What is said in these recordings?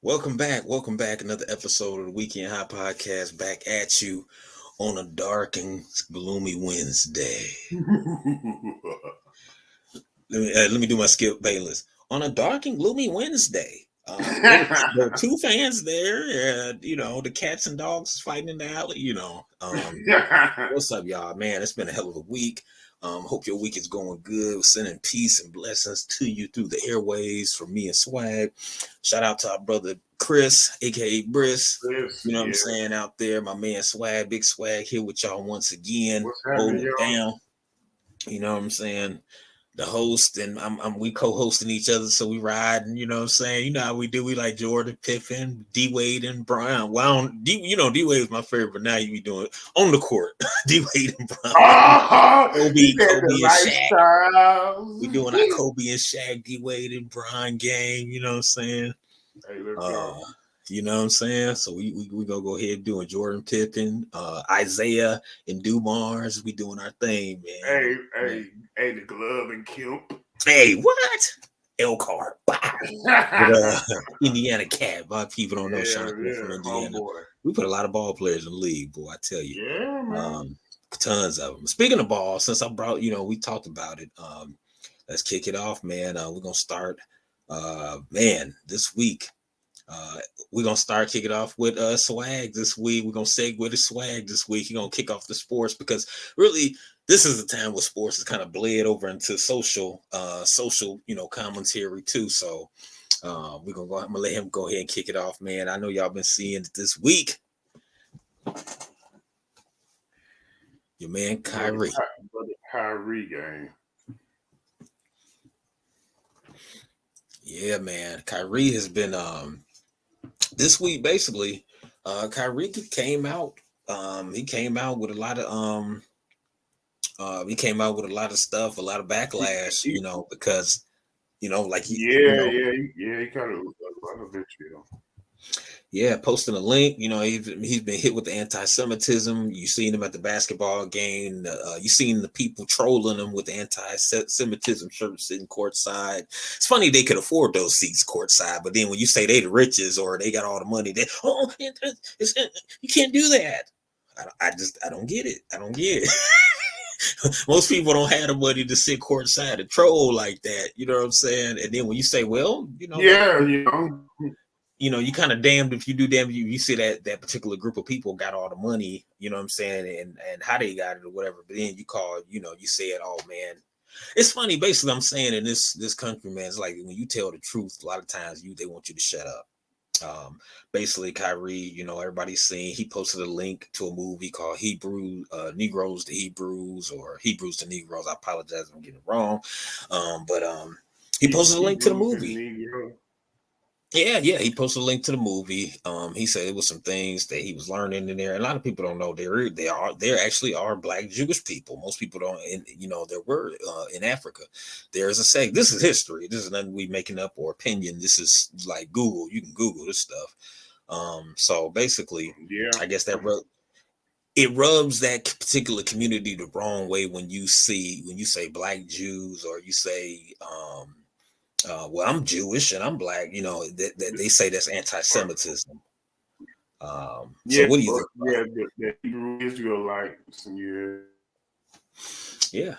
Welcome back. Welcome back. Another episode of the Weekend High Podcast back at you on a dark and gloomy Wednesday. Let me do my Skip Bayless. On a dark and gloomy Wednesday. There are two fans there. The cats and dogs fighting in the alley. What's up, y'all? Man, it's been a hell of a week. Hope your week is going good. Sending peace and blessings to you through the airways from me and Swag. Shout out to our brother Chris, aka Briss. What I'm saying out there. My man Swag, Big Swag, here with y'all once again. Holding it down. You know what I'm saying? The host and we co-hosting each other, so we riding, you know what I'm saying? You know how we do, we like Jordan, Pippen, D Wade, and Brian. Well, D Wade was my favorite, but now you be doing on the court. D Wade and Brian. Kobe and Shaq. We doing our Kobe and Shaq, D Wade and Brian game, you know what I'm saying? Hey, let's go. You know what I'm saying? So we gonna go ahead doing Jordan Pippen, Isaiah and Dumars. We doing our thing, man. Hey, the glove and Kemp. Hey, what? Elkhart. Indiana Cat. A lot of people don't know Sean from Indiana. We put a lot of ball players in the league, boy, I tell you. Yeah, man. Tons of them. Speaking of ball, since I brought, we talked about it. Let's kick it off, man. We're gonna start this week. We're gonna kick it off with Swag this week. We're gonna segue to Swag this week. He's gonna kick off the sports because really this is the time where sports is kind of bled over into social commentary too. So I'm gonna let him go ahead and kick it off, man. I know y'all been seeing it this week. Your man Kyrie. Kyrie game. Yeah, man. Kyrie has been this week basically. Kyrie came out. He came out with a lot of stuff, a lot of backlash, because he kind of Yeah, posting a link. He's been hit with the anti-Semitism. You seen him at the basketball game. You seen the people trolling him with the anti-Semitism shirts sitting courtside. It's funny they could afford those seats courtside, but then when you say they the riches or they got all the money, you can't do that. I don't get it. I don't get it. Most people don't have the money to sit courtside and troll like that. You know what I'm saying? And then when you say, well, you kind of damned if you do, damned if you see that particular group of people got all the money, you know what I'm saying, and how they got it or whatever. But then you call, you say it, oh man. It's funny, basically I'm saying in this country, man, it's like when you tell the truth, a lot of times they want you to shut up. Basically Kyrie, everybody's seen, he posted a link to a movie called Negroes to Hebrews or Hebrews to Negroes. I apologize if I'm getting it wrong. But he posted a link to the movie. Yeah, he posted a link to the movie. He said it was some things that he was learning in there. A lot of people don't know there actually are Black Jewish people. Most people don't, there were in Africa. There is a sect. This is history. This is nothing we making up or opinion. This is like Google. You can Google this stuff. So basically, I guess it rubs that particular community the wrong way when you say Black Jews or you say well, I'm Jewish and I'm Black, they say that's anti-Semitism. So what do you think? The Hebrew Israelites, Yeah.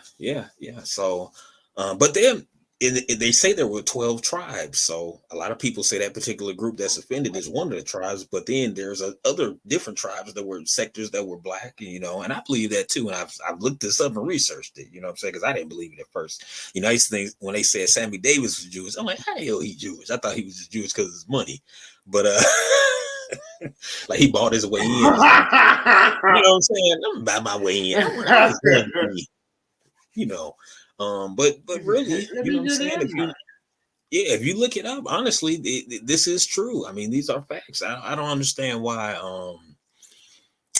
So, but then they say there were 12 tribes. So a lot of people say that particular group that's offended is one of the tribes. But then there's other different tribes that were sectors that were Black, and I believe that too. And I've looked this up and researched it, what I'm saying? Because I didn't believe it at first. I used to think when they said Sammy Davis was Jewish, I'm like, how the hell he Jewish? I thought he was just Jewish because of his money. But like he bought his way in. You know what I'm saying? I'm buy my way in. But really, you know what I'm saying? If you look it up, honestly, this is true. I mean, these are facts. I don't understand why,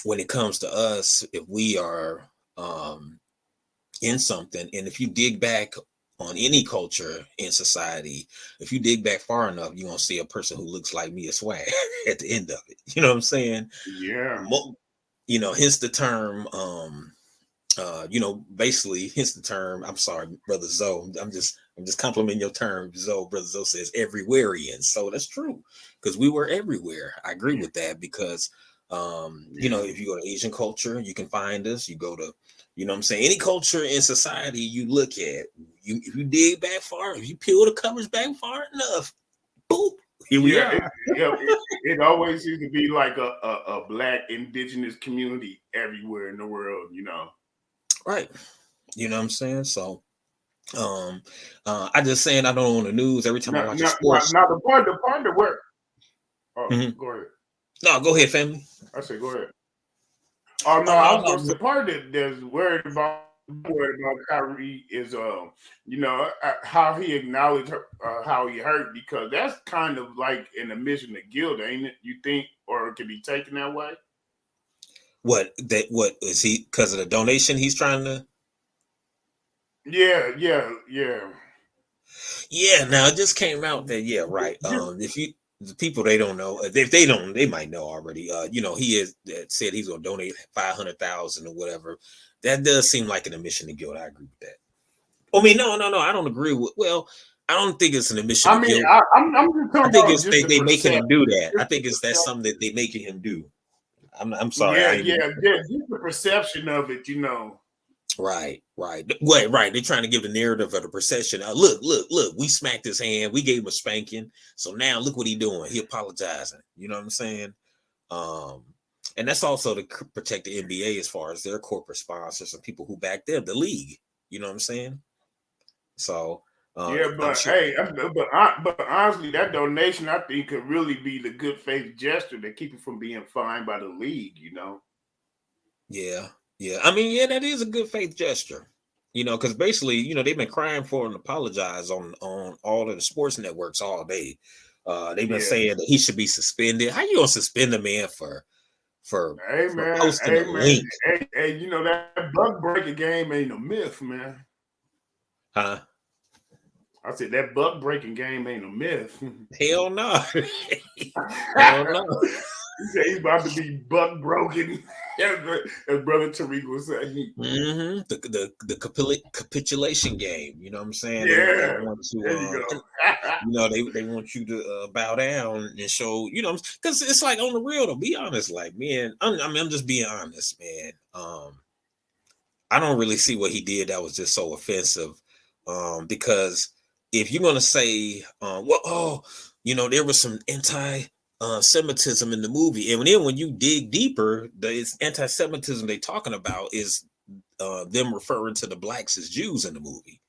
when it comes to us, if we are in something, and if you dig back on any culture in society, if you dig back far enough, you're going to see a person who looks like me, a Swag, at the end of it. You know what I'm saying? Yeah. Hence the term, basically, hence the term. I'm sorry, brother Zoe. I'm just complimenting your term, Zoe. Brother Zoe says everywhereian. So that's true because we were everywhere. I agree with that because, if you go to Asian culture, you can find us. You go to, what I'm saying, any culture in society you look at, if you dig back far, if you peel the covers back far enough, boop, here we are. It always seems to be like a black indigenous community everywhere in the world, Right. You know what I'm saying? So, I just saying I don't on the news every time I watch a sports. Now the part that work. Oh, go ahead. No, go ahead, family. I say go ahead. Oh no, I was going to say part that there's worried about Kyrie is how he acknowledged how he hurt, because that's kind of like an admission of guilt, ain't it? You think, or it can be taken that way? What is he, because of the donation he's trying to? Yeah. Now it just came out that right. If you, the people, they don't know, if they don't, they might know already. He has said he's gonna donate 500,000 or whatever. That does seem like an admission of guilt. I agree with that. I mean, no, I don't agree with. Well, I don't think it's an admission of guilt. I think it's they making him do that. I think that's something that they making him do. I'm sorry. Just the perception of it, Right. They're trying to give the narrative of the procession. Look, we smacked his hand. We gave him a spanking. So now look what he's doing. He apologizing. You know what I'm saying? And that's also to protect the NBA as far as their corporate sponsors and people who back them, the league. You know what I'm saying? So but honestly, that donation, I think, could really be the good faith gesture to keep it from being fined by the league. Yeah. I mean, that is a good faith gesture. Because basically, they've been crying for an apologize on all of the sports networks all day. They've been saying that he should be suspended. How you gonna suspend a man for posting a link? Hey, that buck breaking game ain't a myth, man. Huh? I said that buck breaking game ain't a myth. Hell no. Hell no. He said he's about to be buck broken. As Brother Tariq was saying. Mm-hmm. The capitulation game. You know what I'm saying? Yeah. They want to, they want you to bow down and show, because it's like, on the real, to be honest, like, man, I'm just being honest, man. I don't really see what he did that was just so offensive. Because if you're going to say, there was some anti-Semitism in the movie, and then when you dig deeper, the anti-Semitism they're talking about is them referring to the blacks as Jews in the movie.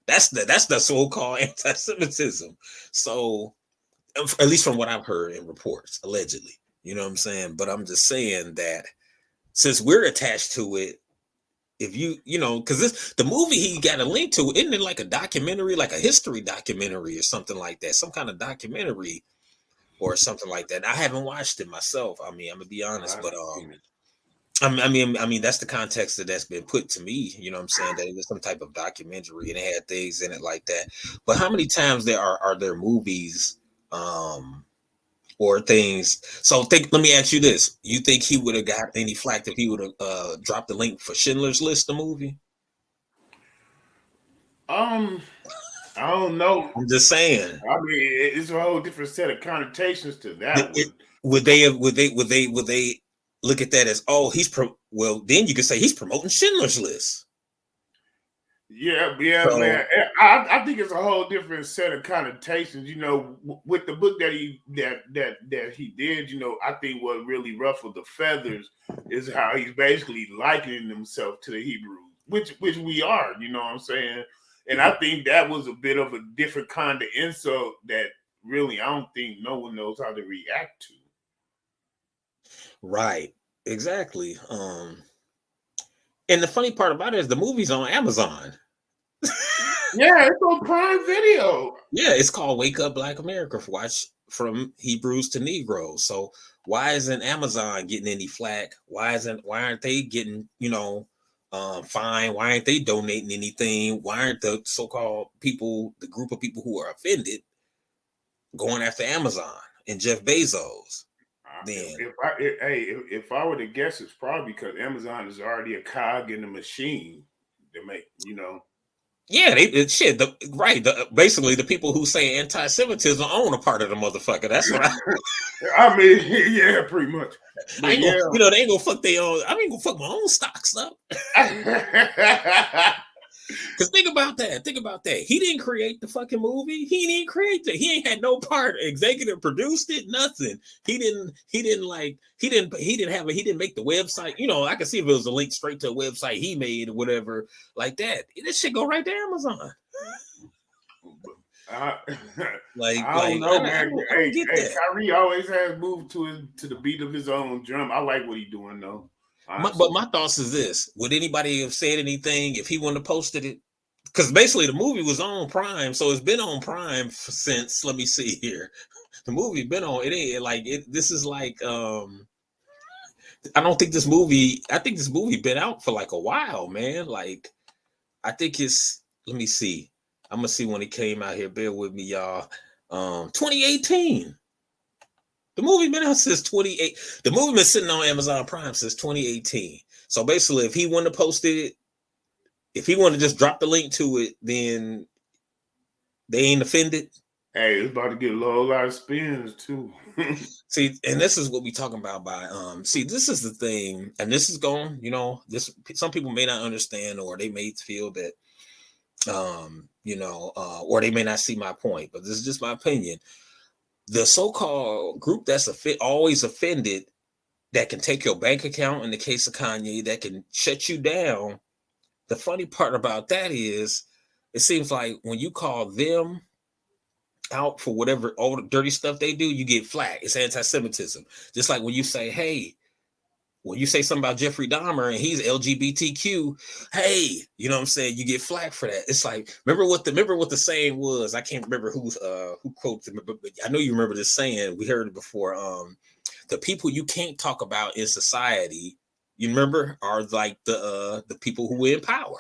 That's the so-called anti-Semitism. So, at least from what I've heard in reports, allegedly, you know what I'm saying? But I'm just saying that since we're attached to it, if because the movie he got a link to, isn't it like a documentary, like a history documentary or something like that, some kind of documentary or something like that. I haven't watched it myself. I mean, I'm gonna be honest, but I mean that's the context that's been put to me. You know what I'm saying? That it was some type of documentary and it had things in it like that. But how many times are there movies or things? So let me ask you this: you think he would have got any flack if he would have dropped the link for Schindler's List, the movie? I don't know. I'm just saying. I mean, it's a whole different set of connotations to that. Would they look at that as, well, then you could say he's promoting Schindler's List. Yeah, man. I think it's a whole different set of connotations. With the book that he did. I think what really ruffled the feathers is how he's basically likening himself to the Hebrews, which we are. You know what I'm saying? And I think that was a bit of a different kind of insult that really I don't think no one knows how to react to. Right. Exactly. And the funny part about it is the movie's on Amazon. Yeah, it's on Prime Video. Yeah, it's called Wake Up Black America. Watch from Hebrews to Negroes. So why isn't Amazon getting any flack? Why aren't they getting, fine? Why aren't they donating anything? Why aren't the so-called people, the group of people who are offended, going after Amazon and Jeff Bezos? then. If I were to guess, it's probably because Amazon is already a cog in the machine to make, Yeah, basically the people who say anti-Semitism own a part of the motherfucker. That's what I mean, yeah, pretty much. I ain't gonna, they ain't gonna fuck their own. I ain't gonna fuck my own stocks up. Because think about that. He didn't create the fucking movie. He didn't create it. He ain't had no part. Executive produced it. Nothing. He didn't make the website. I can see if it was a link straight to a website he made or whatever like that. This shit go right to Amazon. I don't know, man. I get that. Kyrie always has moved to the beat of his own drum. I like what he's doing though. But my thoughts is this: would anybody have said anything if he wouldn't have posted it? Because basically the movie was on Prime, so it's been on Prime since. Let me see here. The movie been on. It ain't like it. This is like I don't think this movie. I think this movie been out for like a while, man. Like I think it's. Let me see. I'm gonna see when it came out here. Bear with me, y'all. 2018. The movie been out since 2018. The movie been sitting on Amazon Prime since 2018. So basically, if he wouldn't have posted it, if he wouldn't have just dropped the link to it, then they ain't offended. Hey, it's about to get a whole lot of spins too. See, and this is what we talking about by see, this is the thing, and this is going, this some people may not understand, or they may feel that or they may not see my point, but this is just my opinion. The so-called group that's always offended, that can take your bank account in the case of Kanye, that can shut you down. The funny part about that is, it seems like when you call them out for whatever all the dirty stuff they do, you get flack. It's anti-Semitism. Just like when you say, hey, when you say something about Jeffrey Dahmer and he's LGBTQ, hey, you know what I'm saying? You get flack for that. It's like, remember what the saying was? I can't remember who quotes it, but I know you remember this saying. We heard it before. The people you can't talk about in society, you remember, are like the people who are in power.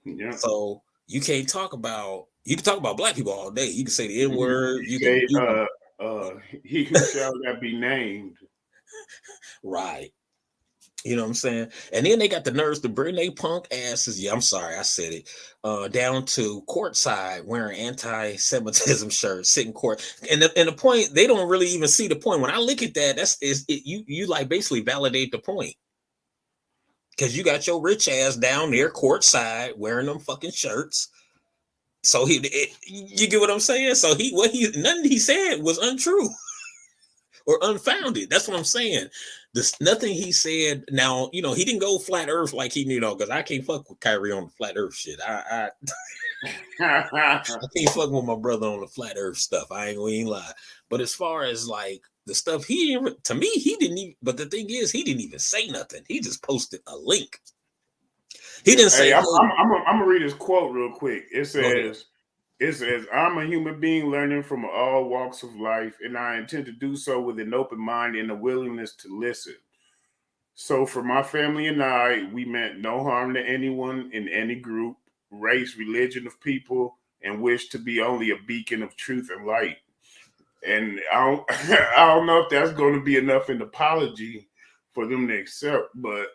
Yeah. So you can't talk about. You can talk about black people all day. You can say the N-word. He who shall not be named. Right. You know what I'm saying? And then they got the nerves to bring their punk asses. Yeah, I'm sorry, I said it. Down to courtside wearing anti-Semitism shirts, sitting court. And the point, they don't really even see the point. When I look at that, you like basically validate the point. Because you got your rich ass down there courtside wearing them fucking shirts. So you get what I'm saying? So nothing he said was untrue or unfounded. That's what I'm saying. Nothing he said. Now, he didn't go flat earth like he, because I can't fuck with Kyrie on the flat earth shit. I can't fuck with my brother on the flat earth stuff. I ain't gonna even lie. But as far as like the stuff he didn't even, but the thing is, he didn't even say nothing. He just posted a link. He didn't say. I'm gonna read his quote real quick. It says, "I'm a human being learning from all walks of life, and I intend to do so with an open mind and a willingness to listen. So for my family and I, we meant no harm to anyone in any group, race, religion of people, and wish to be only a beacon of truth and light." And I don't know if that's going to be enough an apology for them to accept, but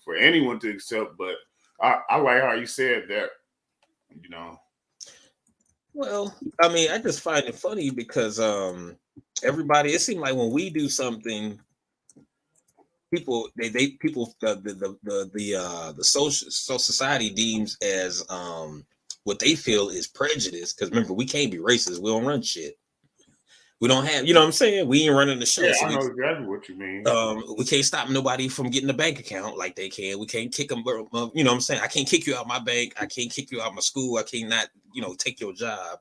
for anyone to accept. But I like how you said that. Well, I mean, I just find it funny because everybody. It seems like when we do something, people the social society deems as what they feel is prejudice. Because remember, we can't be racist. We don't run shit. We don't have, what I'm saying? We ain't running the show. Yeah, so I know exactly what you mean. We can't stop nobody from getting a bank account like they can. We can't kick them. You know what I'm saying? I can't kick you out my bank. I can't kick you out my school. I can't not, take your job.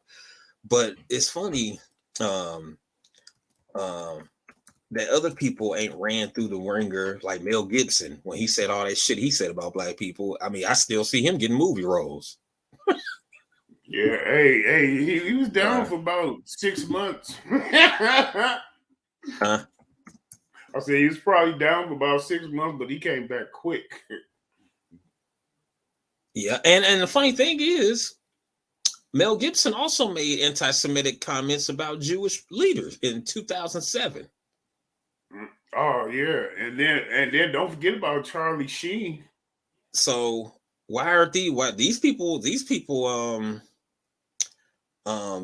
But it's funny that other people ain't ran through the ringer like Mel Gibson when he said all that shit he said about black people. I mean, I still see him getting movie roles. Yeah, hey, he was down for about 6 months. I said he was probably down for about 6 months, but he came back quick. Yeah, and the funny thing is, Mel Gibson also made anti-Semitic comments about Jewish leaders in 2007. Oh yeah, and then don't forget about Charlie Sheen. So why these people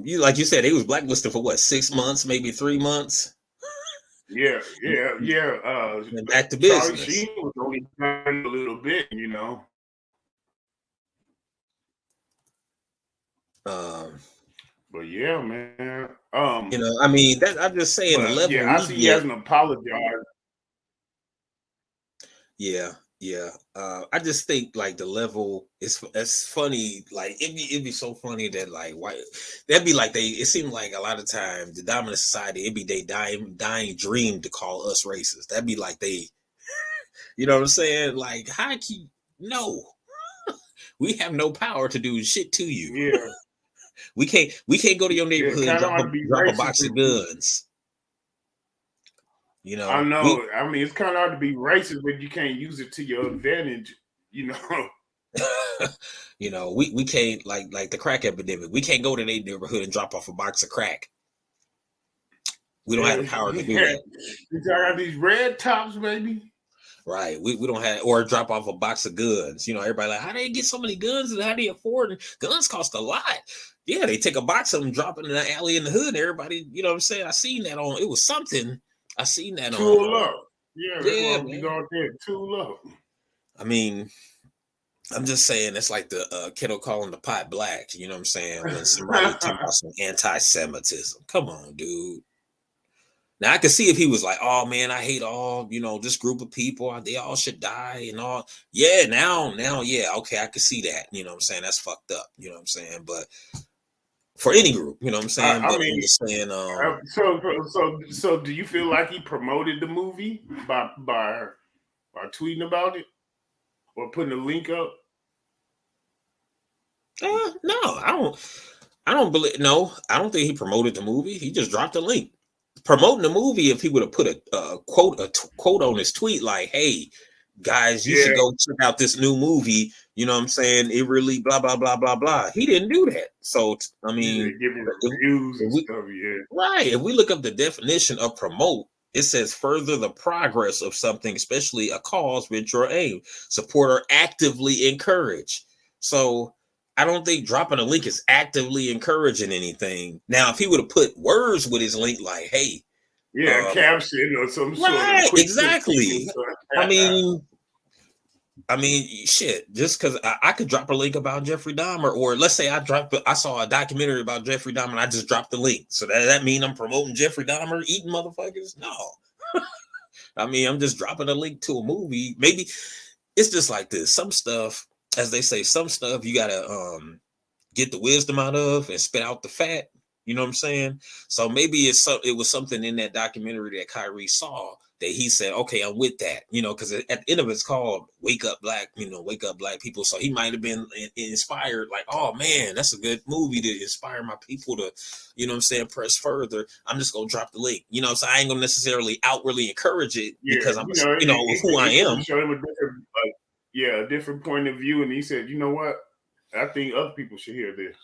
you like you said they was blacklisted for what 6 months, maybe 3 months, Yeah. and back to Charlie business. Sheen was only done a little bit, Um, But yeah, man. I mean that I'm just saying the But level yeah, I we see he get. hasn't apologized. Yeah, yeah. I just think like the level is it's funny. Like it'd be so funny that like why that'd be like it seemed like a lot of times the dominant society it'd be they dying dream to call us racist. That'd be like they, you know what I'm saying? Like how can you, no, we have no power to do shit to you. Yeah, We can't go to your yeah. neighborhood and Kind of hard to be drop a racist. box of guns. You I know we. know. I mean, it's kind of hard to be racist, but you can't use it to your advantage. You know. We can't like the crack epidemic. We can't go to their neighborhood and drop off a box of crack. We don't have the power to do Yeah. that. You got these red tops, baby. Right. We don't have or drop off a box of guns. Everybody like, how do they get so many guns and how do they afford it? Guns cost a lot. Yeah, they take a box of them, drop it in the alley in the hood, and everybody, you know what I'm saying? I seen that on it was something. I seen that on Tool up. Yeah, that's yeah, why we man. go out there. Tool up. I mean, I'm just saying it's like the kiddo calling the pot black, you know what I'm saying? When somebody talking about some anti-Semitism. Come on, dude. Now I could see if he was like, "Oh man, I hate all this group of people. They all should die and all." Yeah, now, yeah, okay, I could see that. You know what I'm saying? That's fucked up. You know what I'm saying? But for any group, you know what I'm saying? I But I'm mean, just saying, so do you feel like he promoted the movie by tweeting about it or putting a link up? no, I don't believe. No, I don't think he promoted the movie. He just dropped a link. Promoting the movie, if he would have put a quote on his tweet like, "Hey, guys, you should Yeah, go check out this new movie." You know what I'm saying? It really blah blah blah blah blah. He didn't do that. So I yeah, mean, giving if, reviews if and we stuff. Yeah, right, if we look up the definition of promote, it says further the progress of something, especially a cause, venture, or aim, support or actively encourage. So I don't think dropping a link is actively encouraging anything. Now, if he would have put words with his link, like, "Hey," yeah, um, caption or some sort of right, quick fix. exactly. I mean, shit. Just because I could drop a link about Jeffrey Dahmer, or let's say I saw a documentary about Jeffrey Dahmer, and I just dropped the link. So that mean I'm promoting Jeffrey Dahmer eating motherfuckers? No. I mean, I'm just dropping a link to a movie. Maybe it's just like this. Some stuff, as they say, some stuff you gotta get the wisdom out of and spit out the fat. You know what I'm saying? So maybe it was something in that documentary that Kyrie saw that he said, "Okay, I'm with that." Because at the end of it's called "Wake Up Black." Wake up Black people. So he might have been inspired, like, "Oh man, that's a good movie to inspire my people to, you know what I'm saying, press further. I'm just gonna drop the link." So I ain't gonna necessarily outwardly encourage it Yeah, because I'm, of who I it could have am. showed him a different, a different point of view, and he said, "You know what? I think other people should hear this."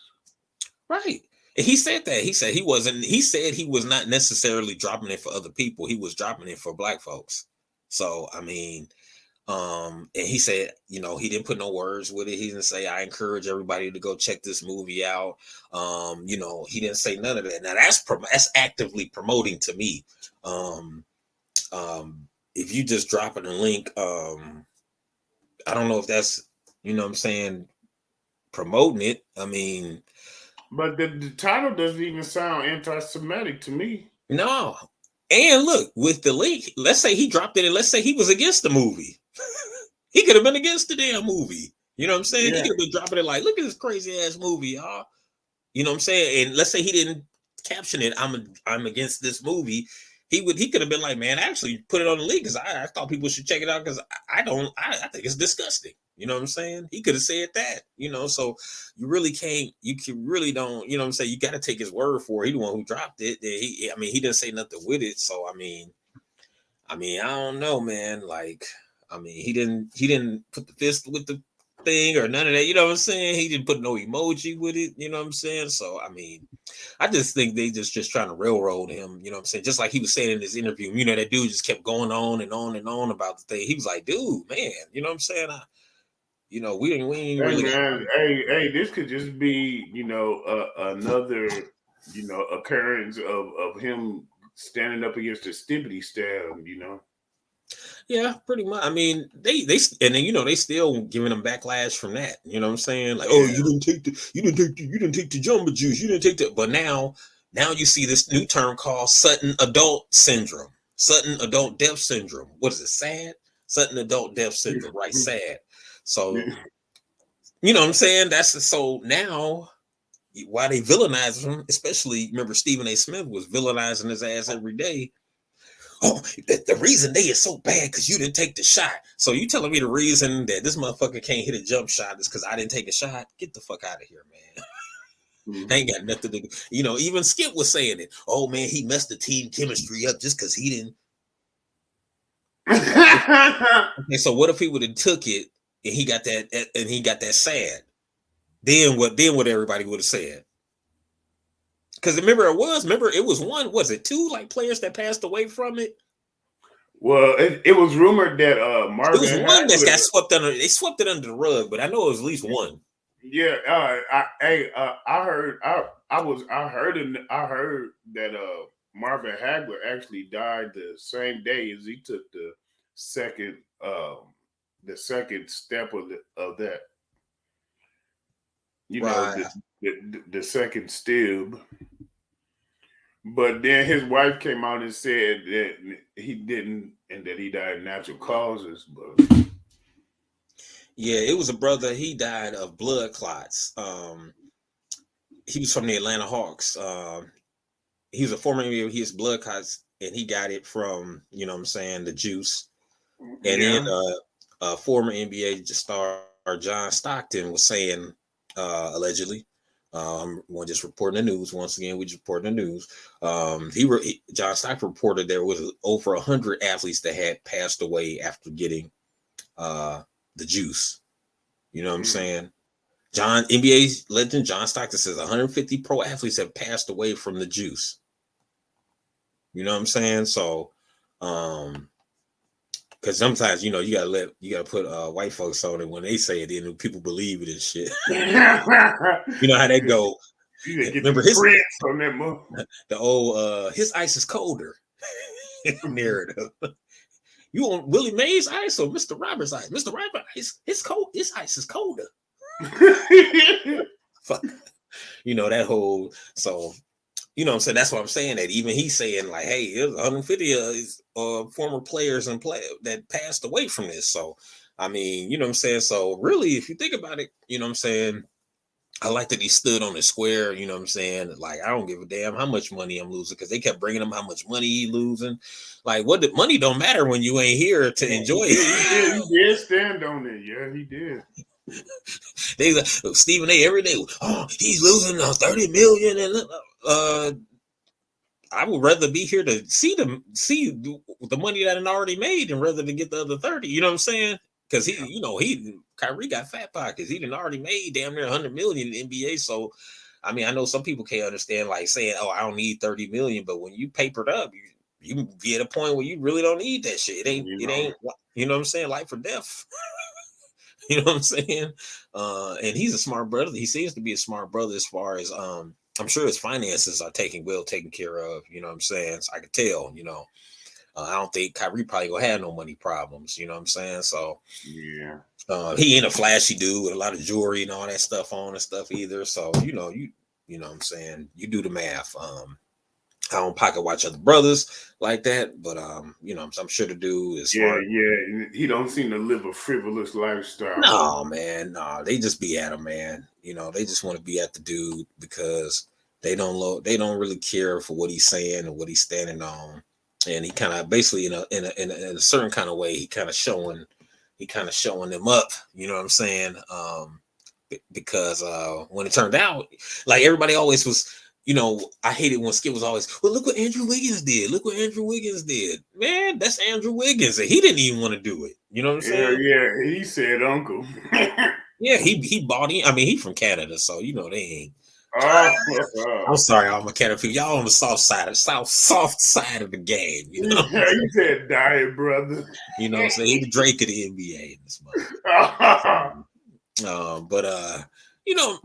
Right. And he said that. He said he said he was not necessarily dropping it for other people. He was dropping it for black folks. So I mean, and he said, he didn't put no words with it. He didn't say, "I encourage everybody to go check this movie out." He didn't say none of that. Now that's actively promoting to me. Um, if you just dropping a link, I don't know if that's, what I'm saying, promoting it. I mean, But the title doesn't even sound anti-Semitic to me. no. And look, with the link, let's say he dropped it and let's say he was against the movie. He could have been against the damn movie. You know what I'm saying? He Yeah, could have been dropping it like, "Look at this crazy ass movie, y'all." You know what I'm saying? And let's say he didn't caption it, I'm against this movie. He could have been like, "Man, actually put it on the link because I thought people should check it out because I think it's disgusting." You know what I'm saying? He could have said that, so you really can't, you can really don't, you know what I'm saying? You got to take his word for it. He the one who dropped it. He didn't say nothing with it. So, I don't know, man. Like, he didn't put the fist with the thing or none of that. You know what I'm saying? He didn't put no emoji with it. You know what I'm saying? So I mean, I just think they just trying to railroad him. You know what I'm saying? Just like he was saying in his interview. You know, that dude just kept going on and on and on about the thing. He was like, dude, man, you know what I'm saying? We ain't Hey really got. man, hey, this could just be, another, occurrence of him standing up against the Stibbity stab. Yeah, pretty much. I mean, they and then they still giving them backlash from that. You know what I'm saying? Like, oh, you didn't take the jumbo juice, you didn't take the. But now you see this new term called sudden adult syndrome, sudden adult death syndrome. What is it? SAD, sudden adult death syndrome, right? SAD. So you know what I'm saying? That's so now. Why they villainize him, especially remember Stephen A. Smith was villainizing his ass every day. Oh, the reason they is so bad because you didn't take the shot. So you telling me the reason that this motherfucker can't hit a jump shot is because I didn't take a shot? Get the fuck out of here, man. Ain't got nothing to do. Even Skip was saying it. Oh man, he messed the team chemistry up just because he didn't. Okay, so what if he would have took it and he got that sad? Then what everybody would have said? Because remember it was one, was it two like players that passed away from it? Well, it was rumored that Marvin. It was one that got swept under. They swept it under the rug, but I know it was at least one. Yeah, I heard that Marvin Hagler actually died the same day as he took the second step of that. Right. The second stib. But then his wife came out and said that he didn't, and that he died of natural causes. But yeah, it was a brother. He died of blood clots. He was from the Atlanta Hawks. He was a former NBA. He has blood clots, and he got it from the juice. And then a former NBA star John Stockton was saying allegedly. We're just reporting the news once again. We just reporting the news. John Stockton reported there was over 100 athletes that had passed away after getting the juice. You know what I'm saying? NBA legend John Stockton says 150 pro athletes have passed away from the juice. You know what I'm saying? So, because sometimes you gotta put white folks on it when they say it, then people believe it and shit. You know how they go. Remember his on that the old his ice is colder narrative. You want Willie Mays ice or Mr. Roberts ice? Mr. Roberts ice, his ice is colder. Fuck. That whole so. You know what I'm saying? That's what I'm saying. That even he's saying like, hey, it was 150 former players and that passed away from this. So, I mean, you know what I'm saying? So really, if you think about it, you know what I'm saying? I like that he stood on the square. You know what I'm saying? Like, I don't give a damn how much money I'm losing because they kept bringing him how much money he losing. Like, money don't matter when you ain't here to enjoy it. He did stand on it. Yeah, he did. They Stephen A. every day. Oh, he's losing 30 million and I would rather be here to see the money that I already made and rather than get the other 30. You know what I'm saying? Because Kyrie got fat pockets. He done already made damn near 100 million in the NBA. So, I mean, I know some people can't understand like saying, "Oh, I don't need 30 million," but when you papered up, you get a point where you really don't need that shit. It ain't. You know what I'm saying? Life or death. You know what I'm saying? And he's a smart brother. He seems to be a smart brother as far as I'm sure his finances are taken care of. You know what I'm saying? So I could tell. I don't think Kyrie probably gonna have no money problems. You know what I'm saying? So yeah, he ain't a flashy dude with a lot of jewelry and all that stuff on and stuff either. So you know what I'm saying? You do the math. I don't pocket watch other brothers like that, but I'm sure the dude is smart. Yeah. He don't seem to live a frivolous lifestyle. No, man, no, they just be at him, man. They just want to be at the dude because they don't really care for what he's saying and what he's standing on. And he kind of basically in a certain kind of way, he kind of showing them up. You know what I'm saying? Because when it turned out, like everybody always was. I hated when Skip was always, well, look what Andrew Wiggins did. Look what Andrew Wiggins did. Man, that's Andrew Wiggins. And he didn't even want to do it. You know what I'm saying? Yeah, he said uncle. Yeah, he bought in. I mean, he from Canada, so you know they ain't. Oh, I'm sorry, all my Canada people. Y'all on the soft side of the game. You know, yeah, you said diet, brother. you know what I'm saying? He the Drake of the NBA in this month. But you know,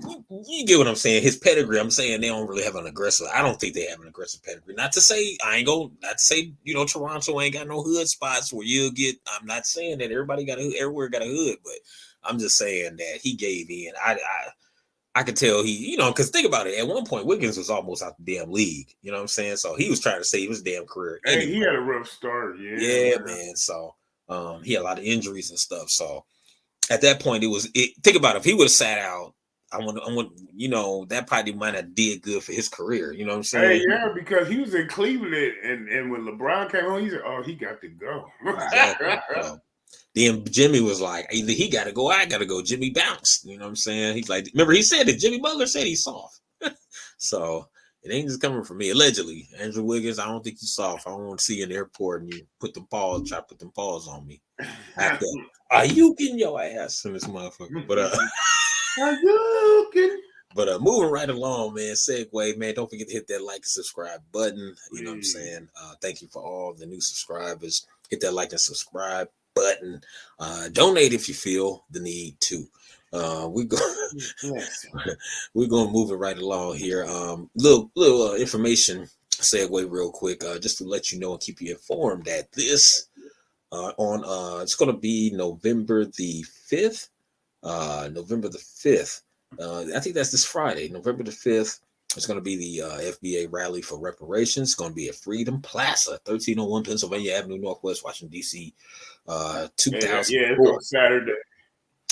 you get what I'm saying. His pedigree. I'm saying they don't really have an aggressive. I don't think they have an aggressive pedigree. Not to say Not to say Toronto ain't got no hood spots where you'll get. I'm not saying that everywhere got a hood, but I'm just saying that he gave in. I could tell because think about it. At one point, Wiggins was almost out the damn league. You know what I'm saying? So he was trying to save his damn career. Hey, anyway. He had a rough start. Yeah, man. So he had a lot of injuries and stuff. So at that point, think about it. If he would have sat out, I want, that probably might have did good for his career. You know what I'm saying? Hey, yeah, because he was in Cleveland, and when LeBron came on, he said, "Oh, he got to go." Exactly. So, then Jimmy was like, either he got to go, I got to go. Jimmy bounced. You know what I'm saying? He's like, remember he said that Jimmy Butler said he's soft. So it ain't just coming from me. Allegedly, Andrew Wiggins, I don't think you're soft. I don't want to see you in the airport and you try to put them paws on me. Are you getting your ass in this motherfucker? But moving right along, man. Segue, man. Don't forget to hit that like and subscribe button. You know what I'm saying? Thank you for all the new subscribers. Hit that like and subscribe button. Donate if you feel the need to. We're gonna move it right along here. Little information segue real quick, just to let you know and keep you informed that this it's gonna be November the 5th. November the 5th. I think that's this Friday, November the 5th. It's going to be the FBA Rally for Reparations. It's going to be at Freedom Plaza, 1301 Pennsylvania Avenue, Northwest Washington, D.C. 2004. Yeah, it's on Saturday.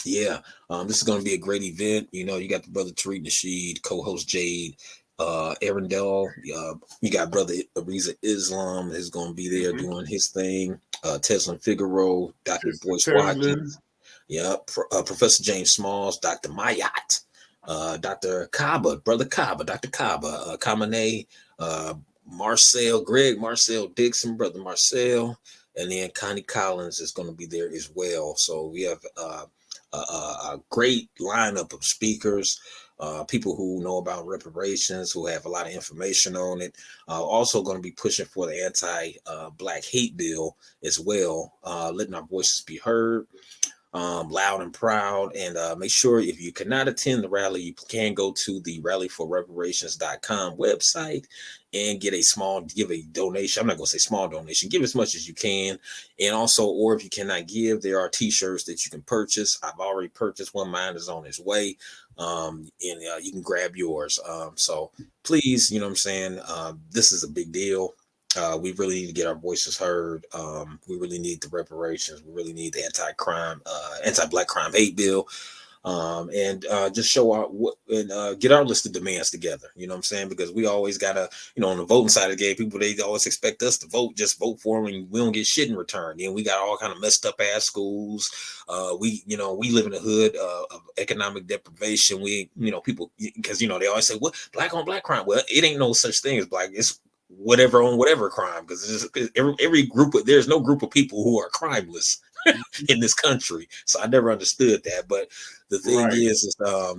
Yeah, this is going to be a great event. You got the brother Tariq Nasheed, co-host Jade, Arundel. You got brother Ariza Islam is going to be there doing his thing. Tesla Figaro, Dr. Boyce Watkins. Yeah, Professor James Smalls, Dr. Mayat, Dr. Kaba, Brother Kaba, Dr. Kaba, Kamane, Greg Marcel Dixon, Brother Marcel, and then Connie Collins is going to be there as well. So we have a great lineup of speakers, people who know about reparations, who have a lot of information on it. Also going to be pushing for the anti-Black hate bill as well, letting our voices be heard. Loud and proud, and make sure if you cannot attend the rally, you can go to the rallyforreparations.com website and give a donation. I'm not going to say small donation, give as much as you can. And also, or if you cannot give, there are t-shirts that you can purchase. I've already purchased one. Mine is on its way. And you can grab yours. So please, you know what I'm saying? This is a big deal. We really need to get our voices heard. We really need the reparations. We really need the anti-Black crime hate bill, and just show get our list of demands together. You know what I'm saying? Because we always gotta, on the voting side of the game, people they always expect us to just vote for them, and we don't get shit in return. Then we got all kind of messed up ass schools. We live in a hood of economic deprivation. People because they always say, "What black on black crime?" Well, it ain't no such thing as black. It's whatever on whatever crime, because every group there's no group of people who are crimeless in this country. So I never understood that. But the thing is a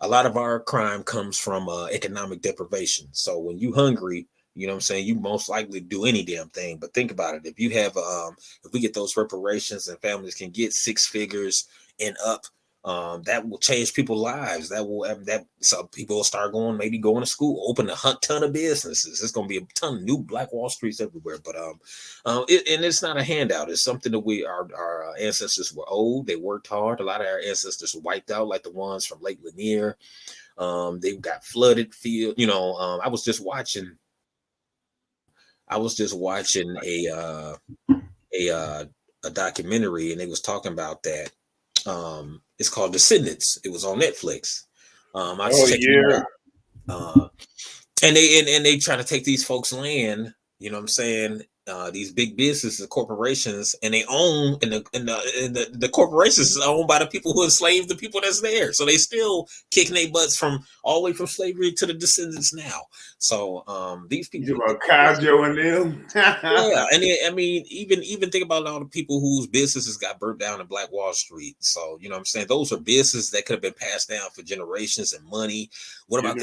lot of our crime comes from economic deprivation. So when you hungry, you know what I'm saying, you most likely do any damn thing. But think about it. If you have if we get those reparations and families can get 6 figures and up, that will change people's lives. So people will start going to school, open a ton of businesses. There's going to be a ton of new Black Wall Streets everywhere. But and it's not a handout. It's something that our ancestors were owed. They worked hard. A lot of our ancestors were wiped out, like the ones from Lake Lanier. They got flooded field. I was just watching a documentary, and they was talking about that. It's called Descendants. It was on Netflix. And they try to take these folks' land, you know what I'm saying, these big businesses, corporations, and they own, and the corporations is owned by the people who enslaved the people that's there. So they still kicking their butts from all the way from slavery to the descendants now. So these people, you about Kajo and them. yeah, and I mean, even think about all the people whose businesses got burnt down in Black Wall Street. So you know what I'm saying, those are businesses that could have been passed down for generations and money. What about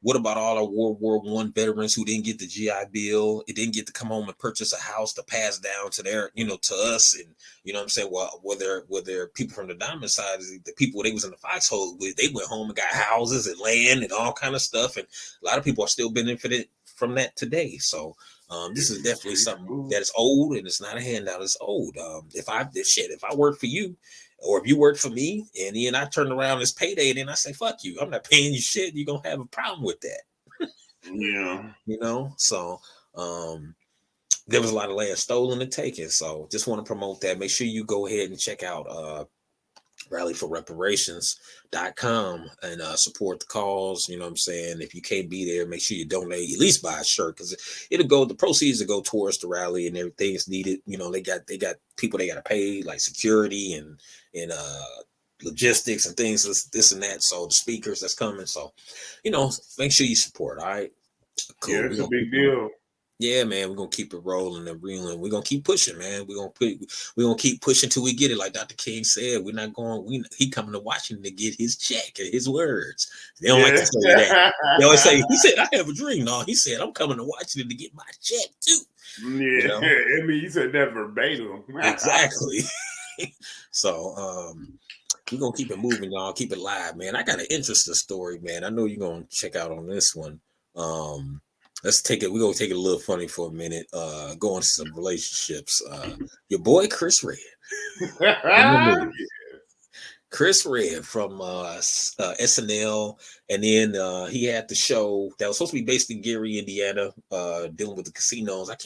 what about all our World War I veterans who didn't get the GI Bill? It didn't get to come home and purchase a house to pass down to their, to us. And you know what I'm saying? Well, whether people from the diamond side, the people they was in the foxhole with, they went home and got houses and land and all kind of stuff. And a lot of people are still benefited from that today. So this is definitely something that is old, and it's not a handout. It's old. If I work for you, or if you work for me, and then I turn around, it's payday, then I say, fuck you, I'm not paying you shit, you're going to have a problem with that. Yeah. So there was a lot of land stolen and taken. So just want to promote that. Make sure you go ahead and check out rallyforreparations.com and support the cause. You know what I'm saying? If you can't be there, make sure you donate, at least buy a shirt, because the proceeds will go towards the rally, and everything is needed. They got people they got to pay, like security and logistics and things, this and that. So the speakers that's coming. So, make sure you support. All right. Cool. Yeah, it's a big deal. Yeah, man, we're gonna keep it rolling and reeling. We're gonna keep pushing, man. We're gonna keep pushing till we get it. Like Dr. King said, we're not going. He coming to Washington to get his check and his words. They don't like to say that. They always say, he said, "I have a dream." No, he said, "I'm coming to Washington to get my check too." Yeah, I mean, he said that verbatim. Exactly. So, we're gonna keep it moving, y'all. Keep it live, man. I got an interesting story, man. I know you're gonna check out on this one. Let's take it. We're gonna take it a little funny for a minute. Go into some relationships. Your boy Chris Red. Chris Red from SNL, and then he had the show that was supposed to be based in Gary, Indiana, dealing with the casinos. I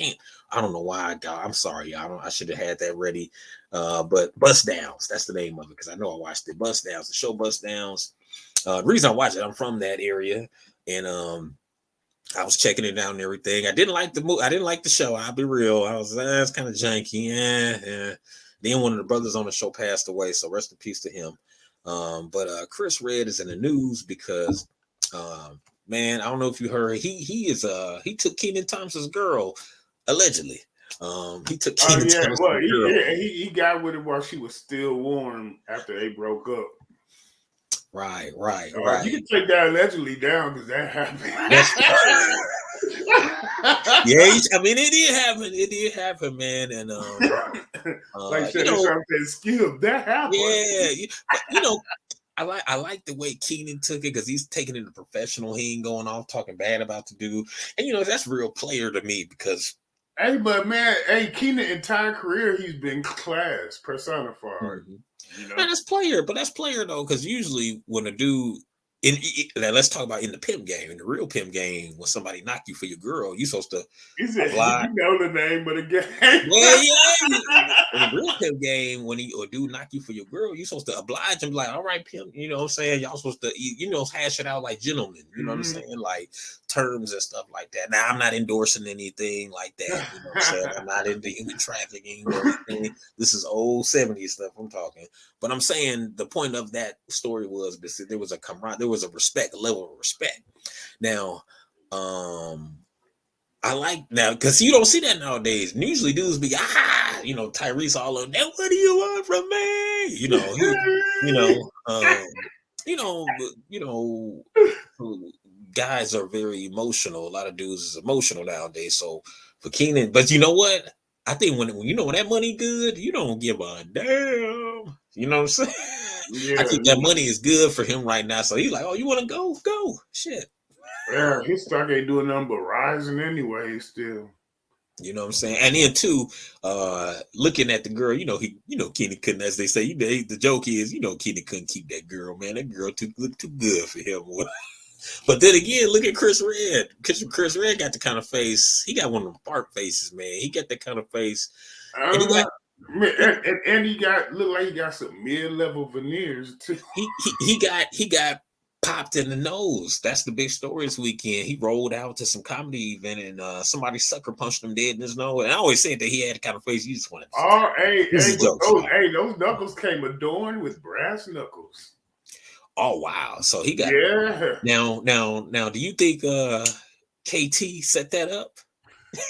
don't know why I'm sorry, I should have had that ready. But Bust Downs, that's the name of it, because I know I watched it. Bust Downs, the show Bust Downs. The reason I watched it, I'm from that area, and I was checking it out and everything. I didn't like the movie. I didn't like the show. I'll be real. I was it's kind of janky. Yeah. Then one of the brothers on the show passed away, so rest in peace to him. But Chris Red is in the news because, man, I don't know if you heard. He took Kenan Thompson's girl, allegedly. He took Kenan Thompson's girl. He got with her while she was still warm after they broke up. Right. You can take that allegedly down because that happened. Yeah, I mean, it did happen. It did happen, man. And like something skill that happened. Yeah, I like the way Kenan took it, because he's taking it professional. He ain't going off talking bad about the dude, and that's real player to me, because. Hey, but man, Kenan entire career he's been class personified. Mm-hmm. Man, that's player though, because usually when a dude let's talk about in the pimp game, in the real pimp game, when somebody knock you for your girl, you supposed to apply. You know the name of the game. Yeah. In the real pimp game, when a dude knock you for your girl, you supposed to oblige and be like, all right, pimp, you know what I'm saying? Y'all supposed to, hash it out like gentlemen, you know what I'm saying? Like terms and stuff like that. Now, I'm not endorsing anything like that, you know what I'm saying? I'm not into human trafficking or anything. This is old 70s stuff I'm talking. But I'm saying the point of that story was there was a level of respect. Now, I like now, because you don't see that nowadays. And usually dudes be Tyrese all of that. What do you want from me? Guys are very emotional. A lot of dudes is emotional nowadays. So for Kenan, but you know what? I think when that money good, you don't give a damn. You know what I'm saying? Yeah, I think that money is good for him right now. So he's like, oh, you want to go? Go. Shit. Yeah, his stock ain't doing nothing but rising anyway still. You know what I'm saying? And then too, looking at the girl, Kenan couldn't, as they say, the joke is, Kenan couldn't keep that girl, man. That girl looked too good for him. But then again, look at Chris Red. Chris Red got the kind of face. He got one of them fart faces, man. He got that kind of face. And he got look like he got some mid-level veneers too. He got popped in the nose. That's the big story this weekend. He rolled out to some comedy event and somebody sucker punched him dead in his nose. And I always said that he had the kind of face you just wanted to Oh, hey, this hey, is jokes, those knuckles came adorned with brass knuckles. Oh wow. So he got now. Do you think KT set that up?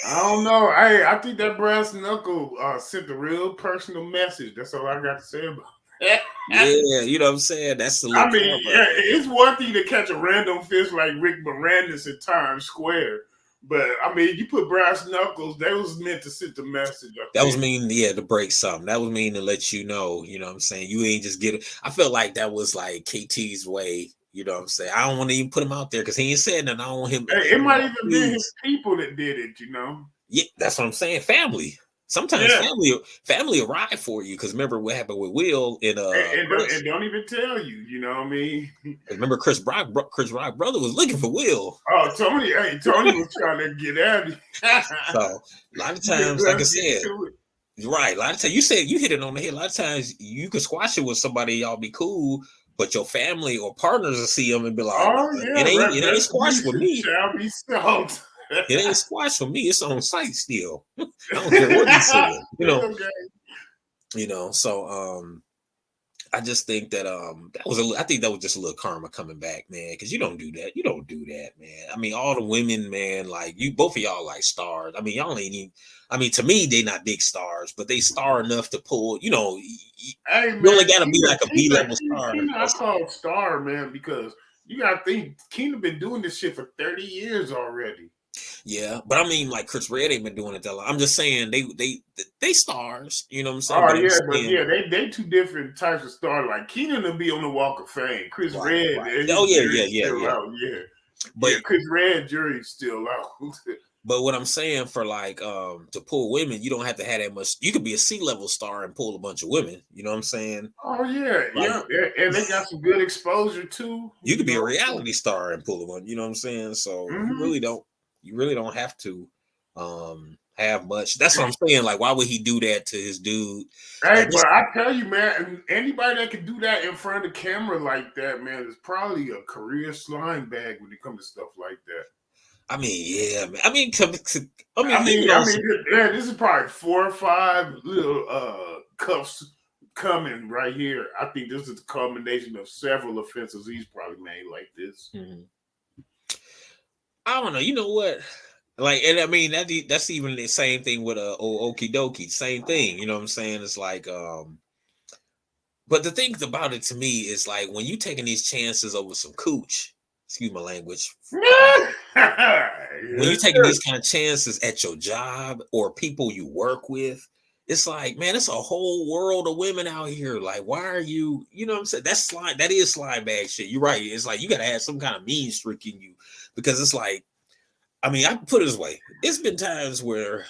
I don't know. I think that brass knuckle sent a real personal message. That's all I got to say about it. Yeah, you know what I'm saying? That's the I mean, it's one thing to catch a random fist like Rick Moranis in Times Square, but I mean, you put brass knuckles, that was meant to send the message. That was mean, yeah, to break something. That was mean to let you know what I'm saying? You ain't just get it. I felt like that was like KT's way. You know what I'm saying? I don't want to even put him out there because he ain't said nothing. I don't want him. It might even be his people that did it, Yeah, that's what I'm saying. Family. Sometimes family will ride for you because remember what happened with Will and don't even tell you. You know what I mean? Remember Chris Rock brother was looking for Will. Oh, Tony was trying to get at him. So a lot of times, like I said, right. A lot of times you said you hit it on the head. A lot of times you can squash it with somebody, y'all be cool, but your family or partners will see them and be like, "Oh yeah, it ain't squashed with me. Shall be stopped." It ain't squashed for me. It's on site still. I don't care what he's saying. So I just think that I think that was just a little karma coming back, man, because you don't do that. You don't do that, man. I mean, all the women, man, like you both of y'all like stars. I mean, y'all ain't even to me, they not big stars, but they star enough to pull, you only gotta be like a B-level star. I call star, man, because you gotta think Keena been doing this shit for 30 years already. Yeah, but I mean, like Chris Red ain't been doing it that long. I'm just saying they stars. You know what I'm saying? They two different types of stars. Like Keenan will be on the Walk of Fame. Chris Red, oh yeah. But Chris Red jury's still out. But what I'm saying for like to pull women, you don't have to have that much. You could be a C-level star and pull a bunch of women. You know what I'm saying? Oh yeah, and they got some good exposure too. You could be a reality star and pull one. You know what I'm saying? So you really don't have to have much. That's what I'm saying. Like, why would he do that to his dude? Hey, but I tell you, man, anybody that can do that in front of the camera like that, man, is probably a career slime bag when it comes to stuff like that. I mean, yeah, man. I mean, this is probably 4 or 5 little cuffs coming right here. I think this is the culmination of several offenses he's probably made like this. Mm-hmm. I don't know. You know what? Like, and I mean that's even the same thing with Okie Dokie. Same thing. You know what I'm saying? It's like, but the thing about it to me is like when you taking these chances over some cooch. Excuse my language. When you're taking these kind of chances at your job or people you work with, it's like, man, it's a whole world of women out here. Like, why are you? You know what I'm saying? That's slime. That is slime bag shit. You're right. It's like you gotta have some kind of mean streak in you because it's like. I mean, I put it this way. It's been times where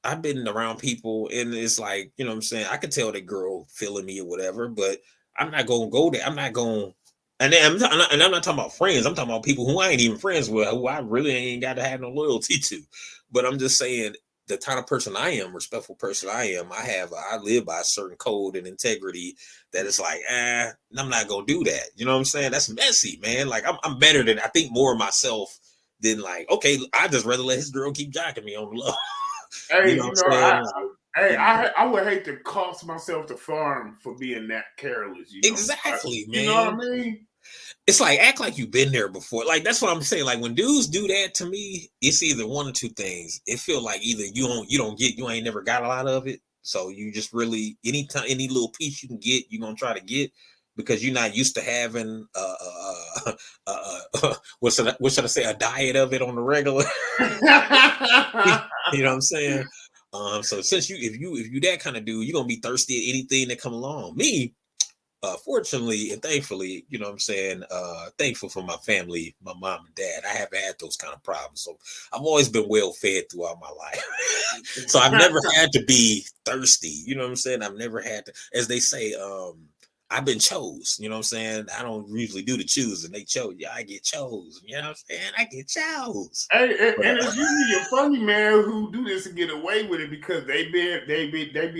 I've been around people and it's like, you know what I'm saying? I could tell that girl feeling me or whatever, but I'm not going to go there. I'm not going and I'm not talking about friends. I'm talking about people who I ain't even friends with, who I really ain't got to have no loyalty to. But I'm just saying the kind of person I am, respectful person I am, I live by a certain code and integrity that it's like, I'm not going to do that. You know what I'm saying? That's messy, man. Like I'm better than I think more of myself. Then like, okay, I just rather let his girl keep jocking me on the low. Hey, I would hate to cost myself the farm for being that careless. Exactly, man. You know what I mean? It's like act like you've been there before. Like that's what I'm saying. Like when dudes do that to me, it's either one or two things. It feel like either you ain't never got a lot of it, so you just really any little piece you can get, you're gonna try to get. Because you're not used to having what should I say, a diet of it on the regular. You know what I'm saying? So since if you that kind of dude, you're gonna be thirsty at anything that come along. Me, fortunately and thankfully, you know what I'm saying, thankful for my family, my mom and dad. I haven't had those kind of problems. So I've always been well fed throughout my life. So I've never had to be thirsty. You know what I'm saying? I've never had to, as they say, I've been chose, you know what I'm saying? I don't usually do the choosing. They chose. Yeah, I get chose. You know what I'm saying? I get chose. Hey, and it's usually a funny man who do this and get away with it because they be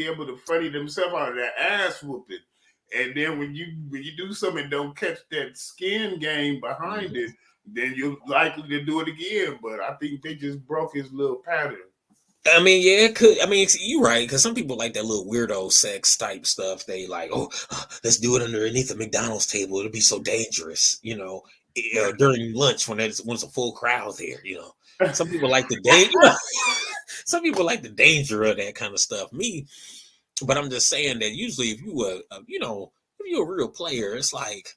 able to funny themselves out of that ass whooping. And then when you do something and don't catch that skin game behind it, then you're likely to do it again. But I think they just broke his little pattern. I mean, yeah, it could. I mean, you're right, because some people like that little weirdo sex type stuff. They like, let's do it underneath the McDonald's table. It'll be so dangerous, during lunch when it's a full crowd there. Some people like the danger. Some people like the danger of that kind of stuff. But I'm just saying that usually, if you if you're a real player, it's like,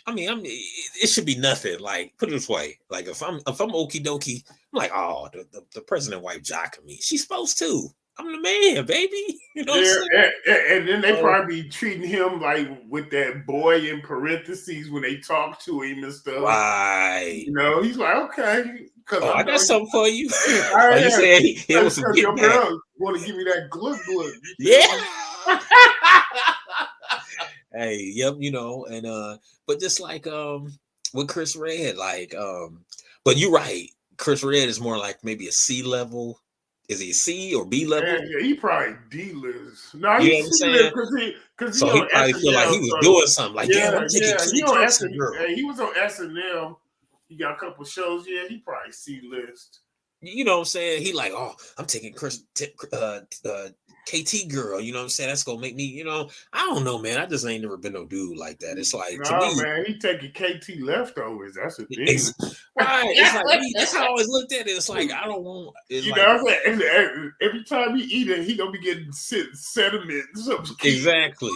it should be nothing. Like, put it this way, like if I'm okie dokie, I'm like, oh, the president wife jocking me. She's supposed to. I'm the man, baby. You know what I'm saying? And then they probably be treating him like with that boy in parentheses when they talk to him and stuff. Right. He's like, okay. I got something for you. You said it was your girl want to give me that gluck. Yeah. Hey, yep, and but just like with Chris Red, like but you're right. Chris Red is more like maybe a C level. Is he C or B level? Yeah, he probably D-list. No, you know what I'm saying? Because so he probably feel like he was doing something. Like, I'm taking he on SNL. He was on SNL. He got a couple shows. Yeah, he probably C-list. You know what I'm saying? He like, I'm taking KT girl, you know what I'm saying? That's gonna make me, I don't know, man. I just ain't never been no dude like that. It's like, to me, man, he taking KT leftovers. That's the thing. Right. It's like that's how I always looked at it. It's like, I don't want. Every time he eat it, he gonna be getting sediment. Exactly.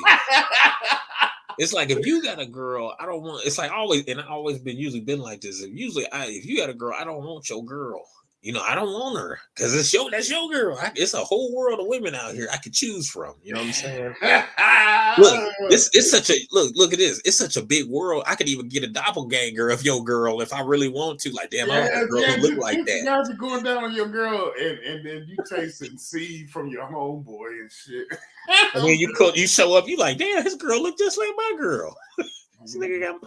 It's like, if you got a girl, I don't want. It's like always, and I always usually been like this. If you got a girl, I don't want your girl. I don't want her because that's your girl. It's a whole world of women out here I could choose from. You know what I'm saying? Look, it's such a look at this. It's such a big world. I could even get a doppelganger of your girl if I really want to. Like, damn, I want a girl who look like that. You guys are going down on your girl, and then you tasting seed from your homeboy and shit. And then you show up, you like, damn, his girl look just like my girl. This nigga got,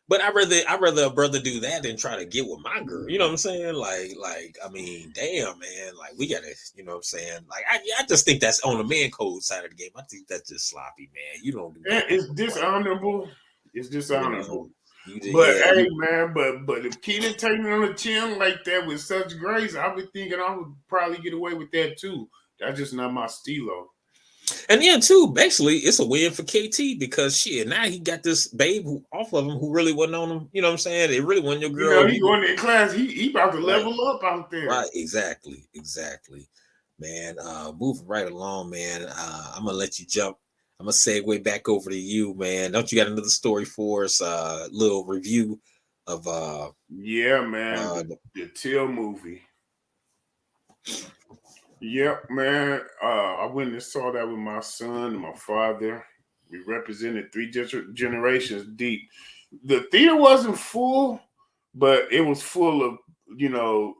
But I'd rather a brother do that than try to get with my girl. You know what I'm saying? Like, I mean, damn, man. Like, we gotta, you know what I'm saying? Like, I just think that's on the man code side of the game. I think that's just sloppy, man. You don't do that. It's dishonorable. It's dishonorable. Hey, man, but if Keenan taking on the chin like that with such grace, I would thinking I would probably get away with that too. That's just not my stilo. And yeah, too, basically, it's a win for KT because now he got this babe off of him who really wasn't on him. You know what I'm saying? It really wasn't your girl. He going in class. He about to level up out there. Right, exactly. Man, moving right along, man. I'm going to let you jump. I'm going to segue back over to you, man. Don't you got another story for us? Little review of... yeah, man. The Till movie. Yep, man. I went and saw that with my son and my father. We represented 3 generations deep. The theater wasn't full, but it was full of,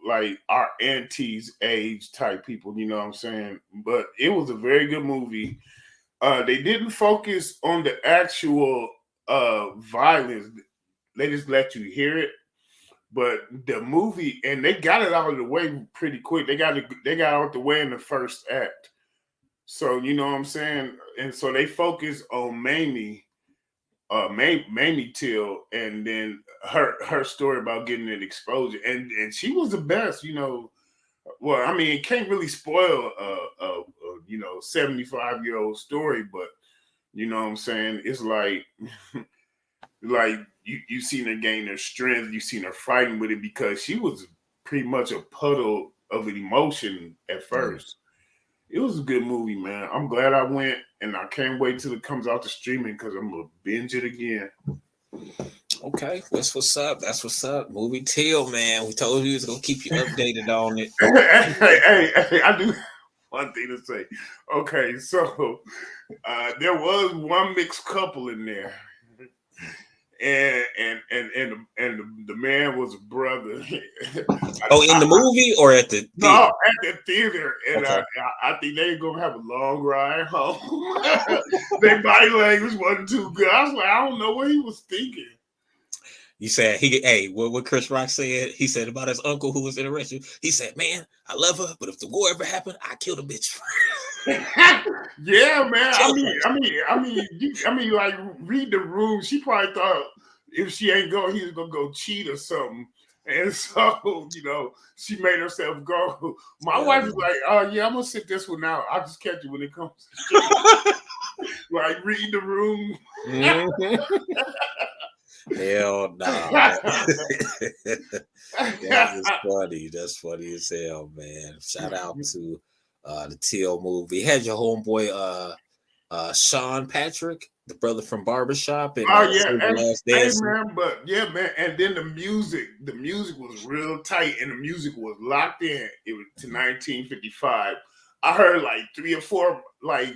like our aunties' age type people, you know what I'm saying? But it was a very good movie. They didn't focus on the actual violence. They just let you hear it. But the movie, and they got it out of the way pretty quick. They got out the way in the first act. So, you know what I'm saying? And so they focus on Mamie Till, and then her story about getting an exposure. And she was the best, Well, I mean, it can't really spoil a 75-year-old story, but you know what I'm saying? It's like like you seen her gain her strength, you seen her fighting with it because she was pretty much a puddle of an emotion at first. It was a good movie, man. I'm glad I went, and I can't wait till it comes out to streaming because I'm gonna binge it again. Okay, that's what's up. Movie Till, man. We told you it's gonna keep you updated on it. Hey, I do one thing to say. Okay, so there was one mixed couple in there. And the man was a brother. In the movie or at the theater? No, at the theater. And okay. I think they're gonna have a long ride home. Their body language wasn't too good. I was like, I don't know what he was thinking. You said what Chris Rock said? He said about his uncle who was interested. He said, "Man, I love her, but if the war ever happened, I kill the bitch." Yeah, man. Like read the room. She probably thought if she ain't go, he was gonna go cheat or something. And so, she made herself go. My wife is like, "Oh yeah, I'm gonna sit this one out. I'll just catch it when it comes." Like read the room. Hell no. That is funny. That's funny as hell, man. Shout out to the Teal movie. Had your homeboy Sean Patrick, the brother from Barbershop, and Last Hey Dance. man, man, and then the music was real tight, and the music was locked in. It was to 1955. I heard like 3 or 4 like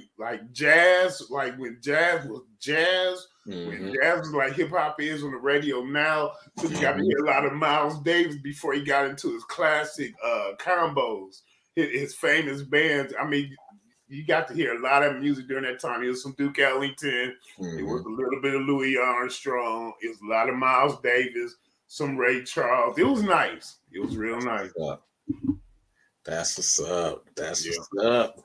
jazz, like when jazz was jazz, when jazz was like hip hop is on the radio now. So you got to hear a lot of Miles Davis before he got into his classic combos, his famous bands. I mean, you got to hear a lot of music during that time. It was some Duke Ellington. It was a little bit of Louis Armstrong. It was a lot of Miles Davis, some Ray Charles. It was nice. It was real nice. That's what's up. That's what's up.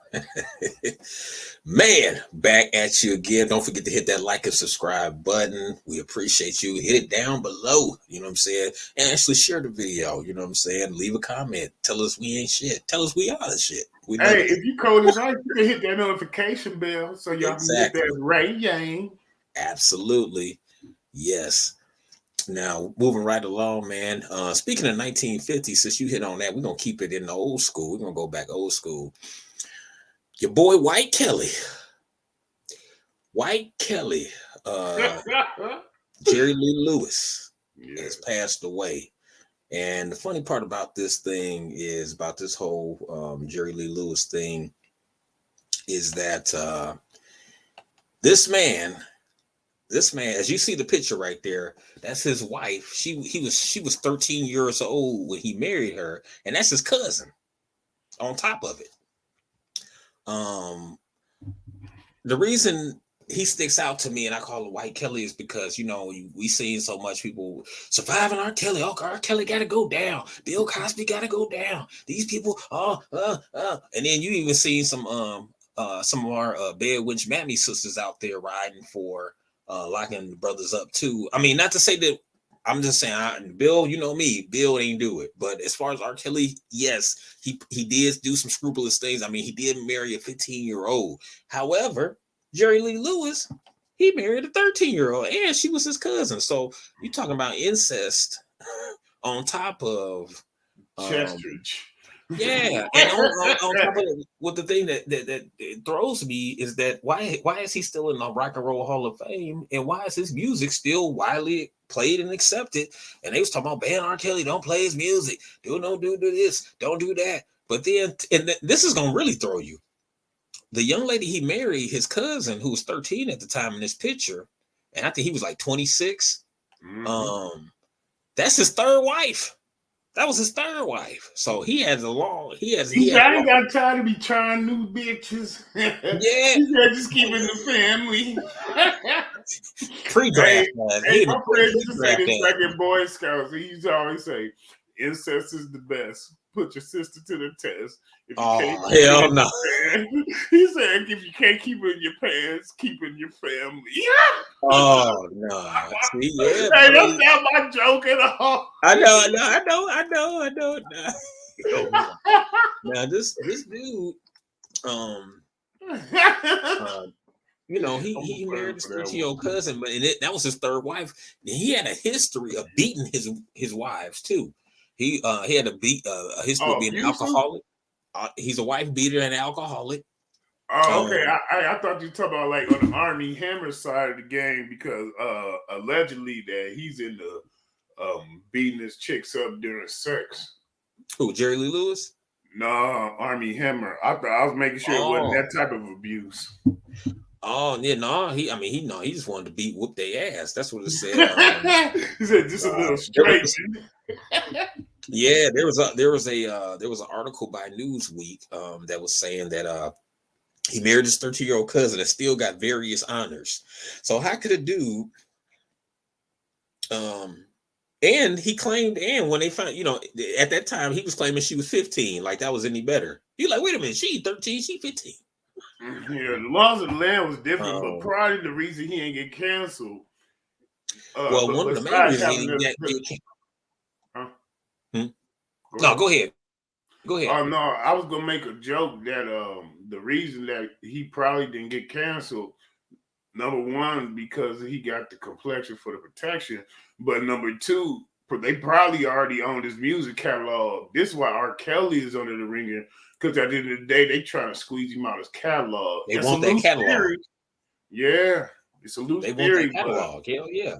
Man, back at you again. Don't forget to hit that like and subscribe button. We appreciate you. Hit it down below. You know what I'm saying? And actually share the video. You know what I'm saying? Leave a comment. Tell us we ain't shit. Tell us we are the shit. Hey, if you code is right, you can hit that notification bell so y'all can get that rating. Absolutely. Yes. Now, moving right along, man. Speaking of 1950, since you hit on that, we're going to keep it in the old school. We're going to go back old school. Your boy, White Kelly. Jerry Lee Lewis has passed away. And the funny part about this thing is, about this whole Jerry Lee Lewis thing, is that this man, as you see the picture right there, that's his wife. She was 13 years old when he married her, and that's his cousin on top of it. The reason he sticks out to me, and I call him White Kelly, is because, we seen so much people surviving R. Kelly. Oh, R. Kelly got to go down. Bill Cosby got to go down. These people, and then you even seen some of our Bed Witch Mammy sisters out there riding for locking the brothers up too. I mean, not to say that, I'm just saying, Bill, you know me, Bill ain't do it. But as far as R. Kelly, yes, he did do some scrupulous things. I mean, he did marry a 15-year-old. However, Jerry Lee Lewis, he married a 13-year-old, and she was his cousin. So you're talking about incest on top of Chesterage. Yeah, and on top of it, what the thing that throws me is that why is he still in the Rock and Roll Hall of Fame, and why is his music still widely played and accepted? And they was talking about, ban R. Kelly, don't play his music, do this, don't do that. But then, this is gonna really throw you. The young lady he married, his cousin, who was 13 at the time in this picture, and I think he was like 26. That's his third wife. That was his third wife. So he ain't got time to be trying new bitches. Yeah. He said just keeping the family. Pre-draft. Hey, my friend used to say this back in Boy Scouts. He used to always say, incest is the best. Put your sister to the test. If you can't hell no. He said, if you can't keep it in your pants, keep it in your family. Oh no. See, yeah, hey, that's not my joke at all. I know. Now this dude, he married his 13-year-old cousin, but that was his third wife. And he had a history of beating his wives too. He had a history of being an alcoholic. He's a wife beater and an alcoholic. Oh, okay. I thought you were talking about like on the Armie Hammer side of the game, because allegedly that he's into beating his chicks up during sex. Who, Jerry Lee Lewis? No, Armie Hammer. I was making sure it wasn't that type of abuse. Oh yeah, no, he just wanted to whoop their ass. That's what it said. He said just a little straight. Yeah, there was an article by Newsweek that was saying that he married his 13-year-old cousin and still got various honors. So how could a dude and he claimed, and when they found, at that time he was claiming she was 15, like that was any better. He like, wait a minute, she 13, she 15. Yeah, the Laws of the Land was different, but probably the reason he ain't get canceled. Well, but one of the main besides reasons having No, go ahead. Go ahead. Oh no, I was gonna make a joke that the reason that he probably didn't get canceled, number one, because he got the complexion for the protection, but number two, they probably already owned his music catalog. This is why R. Kelly is under the ringer, because at the end of the day, they trying to squeeze him out his catalog. They want that catalog. Theory. Yeah, it's a loose theory. Want that catalog. Hell yeah.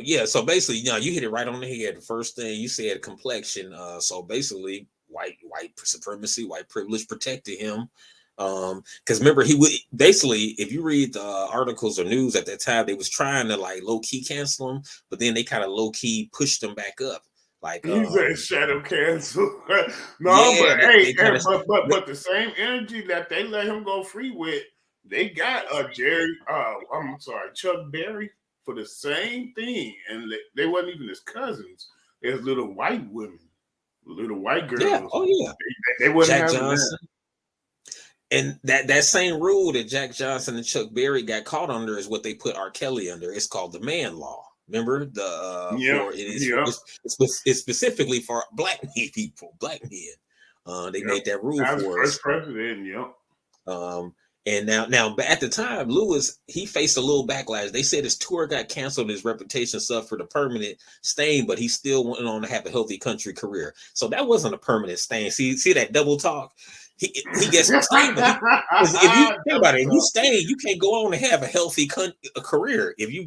Yeah. So basically, you hit it right on the head. The first thing you said, complexion. So basically, white supremacy, white privilege protected him. Because remember, he would basically, if you read the articles or news at that time, they was trying to like low key cancel him, but then they kind of low key pushed him back up. Like he's a shadow cancel. But the same energy that they let him go free with, they got Chuck Berry for the same thing, and they wasn't even his cousins. There's little white women, little white girls. Yeah. Oh yeah. They wasn't Jack Johnson. And that same rule that Jack Johnson and Chuck Berry got caught under is what they put R. Kelly under. It's called the man law. Remember it's specifically for black people, black men. They made that rule for us. President, and now at the time, Lewis, he faced a little backlash. They said his tour got canceled, his reputation suffered a permanent stain, but he still went on to have a healthy country career. So that wasn't a permanent stain. See that double talk. He gets stained. If you think about it, if you stain, you can't go on to have a healthy career. If you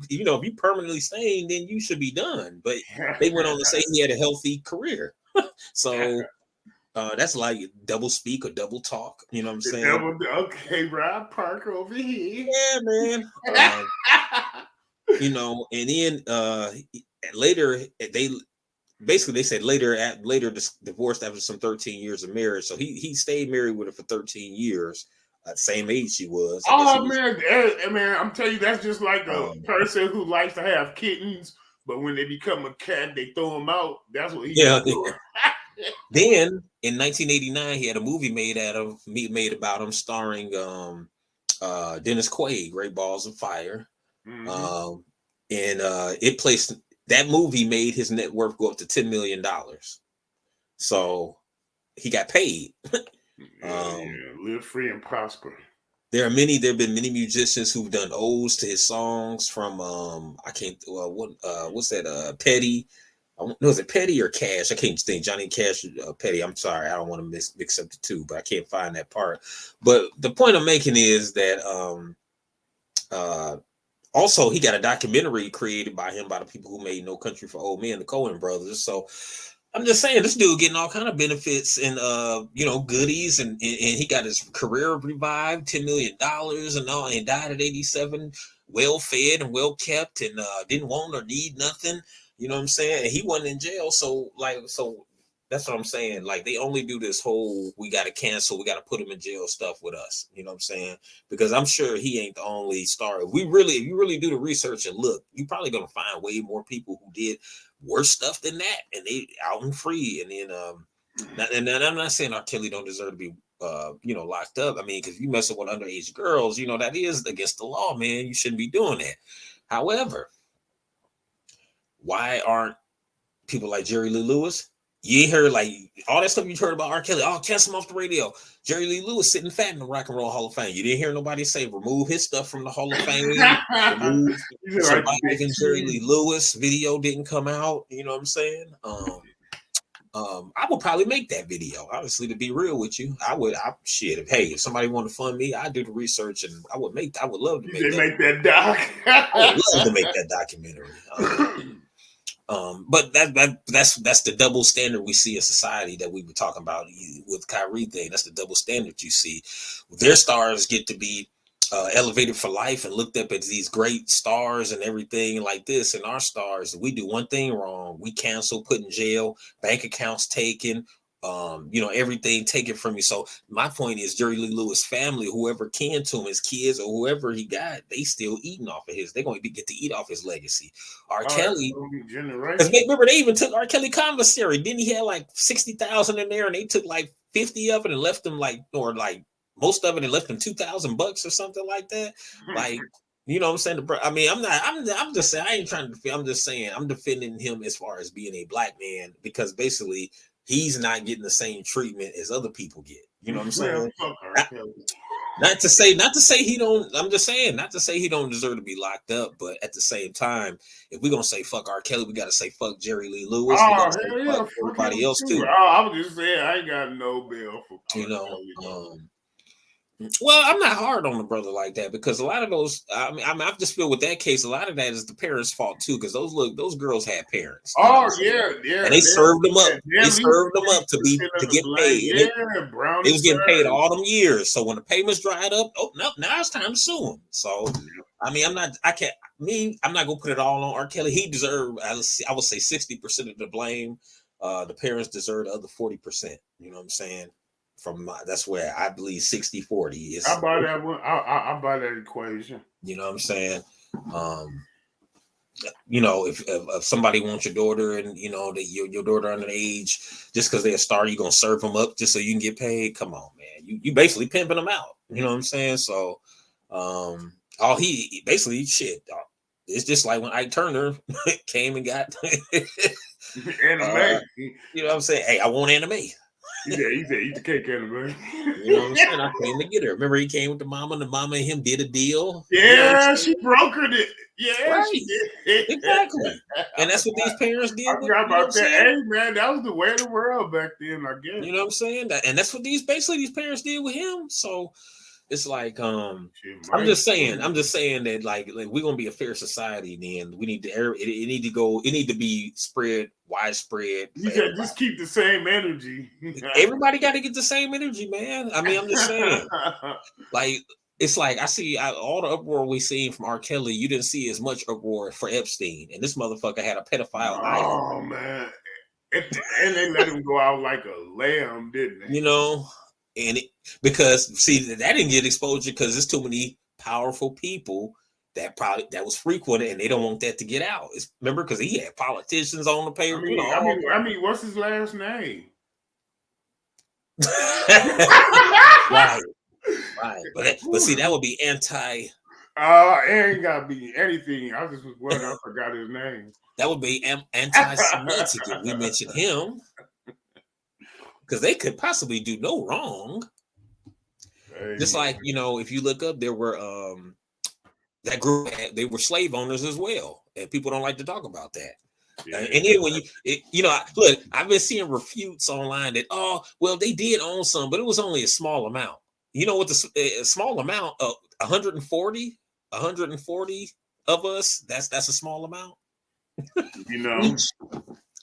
permanently stained, then you should be done. But they went on to say he had a healthy career. So that's like double speak or double talk. You know what I'm saying? Okay, Rob Parker over here. Yeah, man. And then later they said later divorced after some 13 years of marriage. So he stayed married with her for 13 years, same age she was. Man, I'm telling you, that's just like a person who likes to have kittens, but when they become a cat, they throw them out. That's what he's doing. Then in 1989, he had a movie made about him, starring Dennis Quaid, Great Balls of Fire. Mm-hmm. That movie made his net worth go up to $10 million. So he got paid. Live free and prosper. There have been many musicians who've done odes to his songs from what's that? Petty. Was it Petty or Cash? I can't think. Johnny Cash, Petty. I'm sorry, I don't want to mix up the two, but I can't find that part. But the point I'm making is that also he got a documentary created by him by the people who made No Country for Old Men, the Coen brothers. So I'm just saying, this dude getting all kind of benefits and goodies, and he got his career revived, $10 million and all, and died at 87, well fed and well kept, and didn't want or need nothing. You know what I'm saying? And he wasn't in jail, so that's what I'm saying. Like, they only do this whole we got to cancel, we got to put him in jail stuff with us. You know what I'm saying? Because I'm sure he ain't the only star. If you really do the research and look, you're probably gonna find way more people who did worse stuff than that, and they out and free. And then and I'm not saying R. Kelly don't deserve to be locked up. I mean, because you messing with underage girls, that is against the law, man. You shouldn't be doing that. However, why aren't people like Jerry Lee Lewis? You ain't heard like all that stuff you heard about R. Kelly. Oh, cancel him off the radio. Jerry Lee Lewis sitting fat in the Rock and Roll Hall of Fame. You didn't hear nobody say remove his stuff from the Hall of Fame. Remove Surviving Jerry Lee Lewis video didn't come out. You know what I'm saying? I would probably make that video. Honestly, to be real with you, if somebody want to fund me, I'd do the research and I would love to make that doc. I would love to make that documentary. But that's the double standard we see in society that we were talking about with Kyrie thing. That's the double standard you see. Their stars get to be elevated for life and looked up as these great stars and everything like this. And our stars, we do one thing wrong, we cancel, put in jail, bank accounts taken, everything taken from you. So my point is, Jerry Lee Lewis family, whoever can to him, his kids or whoever he got, they still eating off of his. They're going to get to eat off his legacy. R. Kelly, because remember they even took R. Kelly commissary. Didn't he have like 60,000 in there, and they took like 50 of it and left them like most of it less than $2,000 or something like that. Like, you know what I'm saying? I mean, I'm just saying, I ain't trying to, I'm just saying, I'm defending him as far as being a black man, because basically he's not getting the same treatment as other people get. You know what I'm saying? Not to say he don't, I'm just saying, not to say he don't deserve to be locked up, but at the same time, if we're gonna say fuck R. Kelly, we gotta say fuck Jerry Lee Lewis. Oh, we gotta hell say yeah, fuck everybody else too. I was just saying, I ain't got no bill for you know. Well, I'm not hard on the brother like that, because a lot of those, I just feel with that case, a lot of that is the parents' fault too, because those girls had parents. Oh yeah, and they served them up. They served them up to get paid. Yeah, Brown. They was getting paid all them years. So when the payments dried up, oh no, now it's time to sue them. So I mean, I'm not gonna put it all on R. Kelly. He deserved, I would say 60% of the blame. The parents deserve the other 40%. You know what I'm saying? That's where I believe 60-40 is. I buy that one. I buy that equation. You know what I'm saying? You know, if somebody wants your daughter, and you know that your daughter under the age, just because they're a star, you're gonna serve them up just so you can get paid. Come on, man. You basically pimping them out. You know what I'm saying? So all he basically shit. It's just like when Ike Turner came and got anime. You know what I'm saying? Hey, I want anime. He said, eat the cake, anime. You know what I'm saying? I came to get her. Remember, he came with the mama, and the mama and him did a deal. Yeah, you know she brokered it. Yeah, right. She did. Exactly. And that's what these parents did. I forgot about that. Hey, man, that was the way of the world back then, I guess. You know what I'm saying? And that's what these parents did with him. So it's like, I'm just saying that like we're gonna be a fair society. Then we need to it need to be widespread. You can just keep the same energy. Everybody got to get the same energy, man. I mean, I'm just saying, like, it's like I see all the uproar we seen from R. Kelly. You didn't see as much uproar for Epstein, and this motherfucker had a pedophile. Oh man, and they let him go out like a lamb, didn't they? You know. And because see, that didn't get exposure because there's too many powerful people that was frequent, and they don't want that to get out. Remember, because he had politicians on the paper. I mean, what's his last name? right. But see, that would be anti. It ain't gotta be anything. I just was wondering. I forgot his name. That would be anti-Semitic if we mentioned him. Because they could possibly do no wrong. Just like, you know, if you look up, there were that group, they were slave owners as well, and people don't like to talk about that. Yeah. And then when look, I've been seeing refutes online that they did own some, but it was only a small amount. You know what? A small amount of 140 of us. That's a small amount. You know.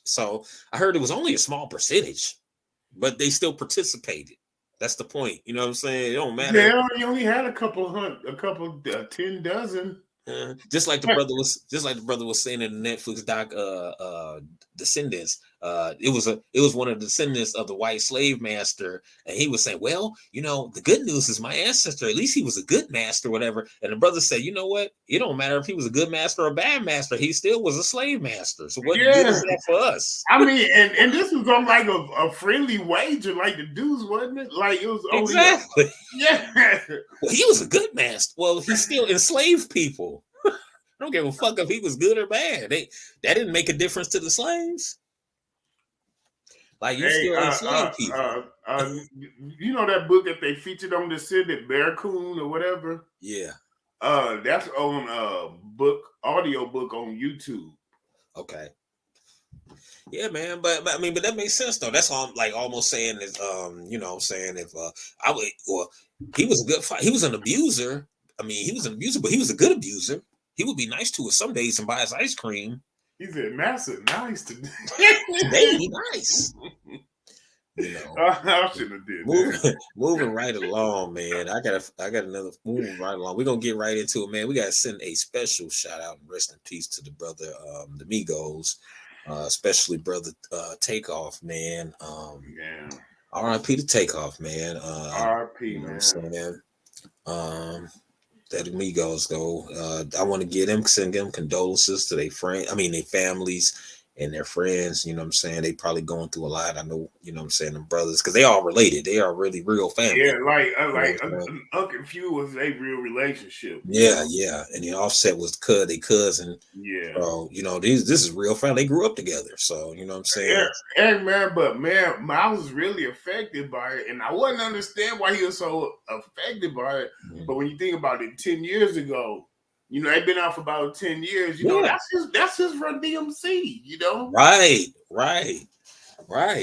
So I heard it was only a small percentage. But they still participated. That's the point. You know what I'm saying? It don't matter. Yeah, you only had a couple 10 dozen. Just like the brother was saying in the Netflix doc, Descendants. It was one of the descendants of the white slave master, and he was saying, well, you know, the good news is my ancestor, at least he was a good master, whatever. And the brother said, you know what? It don't matter if he was a good master or a bad master, he still was a slave master. So what good is that for us? I mean, and this was on like a friendly wager, like the dudes, wasn't it? Like it was only exactly. Well, he was a good master. Well, he still enslaved people. I don't give a fuck if he was good or bad. That didn't make a difference to the slaves. Like you still enslaved people. You know that book that they featured on Descendant, Barracoon or whatever? Yeah. That's on audio book on YouTube. Okay. Yeah, man, but I mean, but that makes sense though. That's all I'm like almost saying is, you know, saying if I would, or he was a good fight. He was an abuser. I mean, he was an abuser, but he was a good abuser. He would be nice to us some days and buy us ice cream. He said, "Massive, nice today. Today, he nice." You know, I shouldn't have did that. Moving right along, man. I got another moving right along. We're gonna get right into it, man. We gotta send a special shout out and rest in peace to the brother, the Migos, especially brother Takeoff, man. R.I.P. to Takeoff, man. R.I.P. You know what I'm saying? That Amigos though. I want to send them condolences to their families, and their friends, you know what I'm saying? They probably going through a lot. I know, you know what I'm saying, them brothers, because they all related. They are really real family. Yeah, like Uncle Few was a real relationship. Yeah, yeah. And the Offset was they cousin. Yeah. So, you know, this is real family. They grew up together. So, you know what I'm saying? Yeah, man, but man, Miles was really affected by it. And I wouldn't understand why he was so affected by it. Mm-hmm. But when you think about it, 10 years ago, you know, they've been out for about 10 years, you know, that's his Run DMC, you know? Right.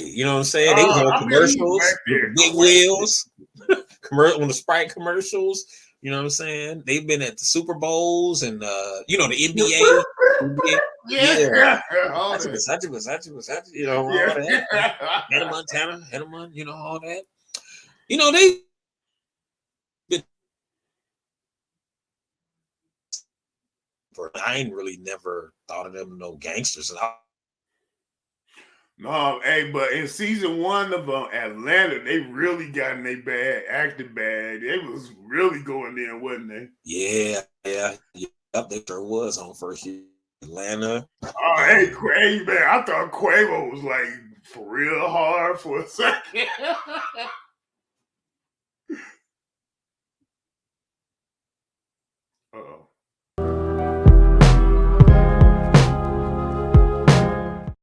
You know what I'm saying? They was on commercials with the big wheels, on the Sprite commercials. You know what I'm saying? They've been at the Super Bowls and you know, the NBA. Yeah. You know, all that. Hannah Montana, you know, all that. You know, they I ain't really never thought of them no gangsters. No, hey, but in season 1 of Atlanta, they really got in their bag, acted bad. They was really going in, wasn't they? Yeah. They sure was on first year Atlanta. Oh, hey, Quavo, man, I thought Quavo was like for real hard for a second.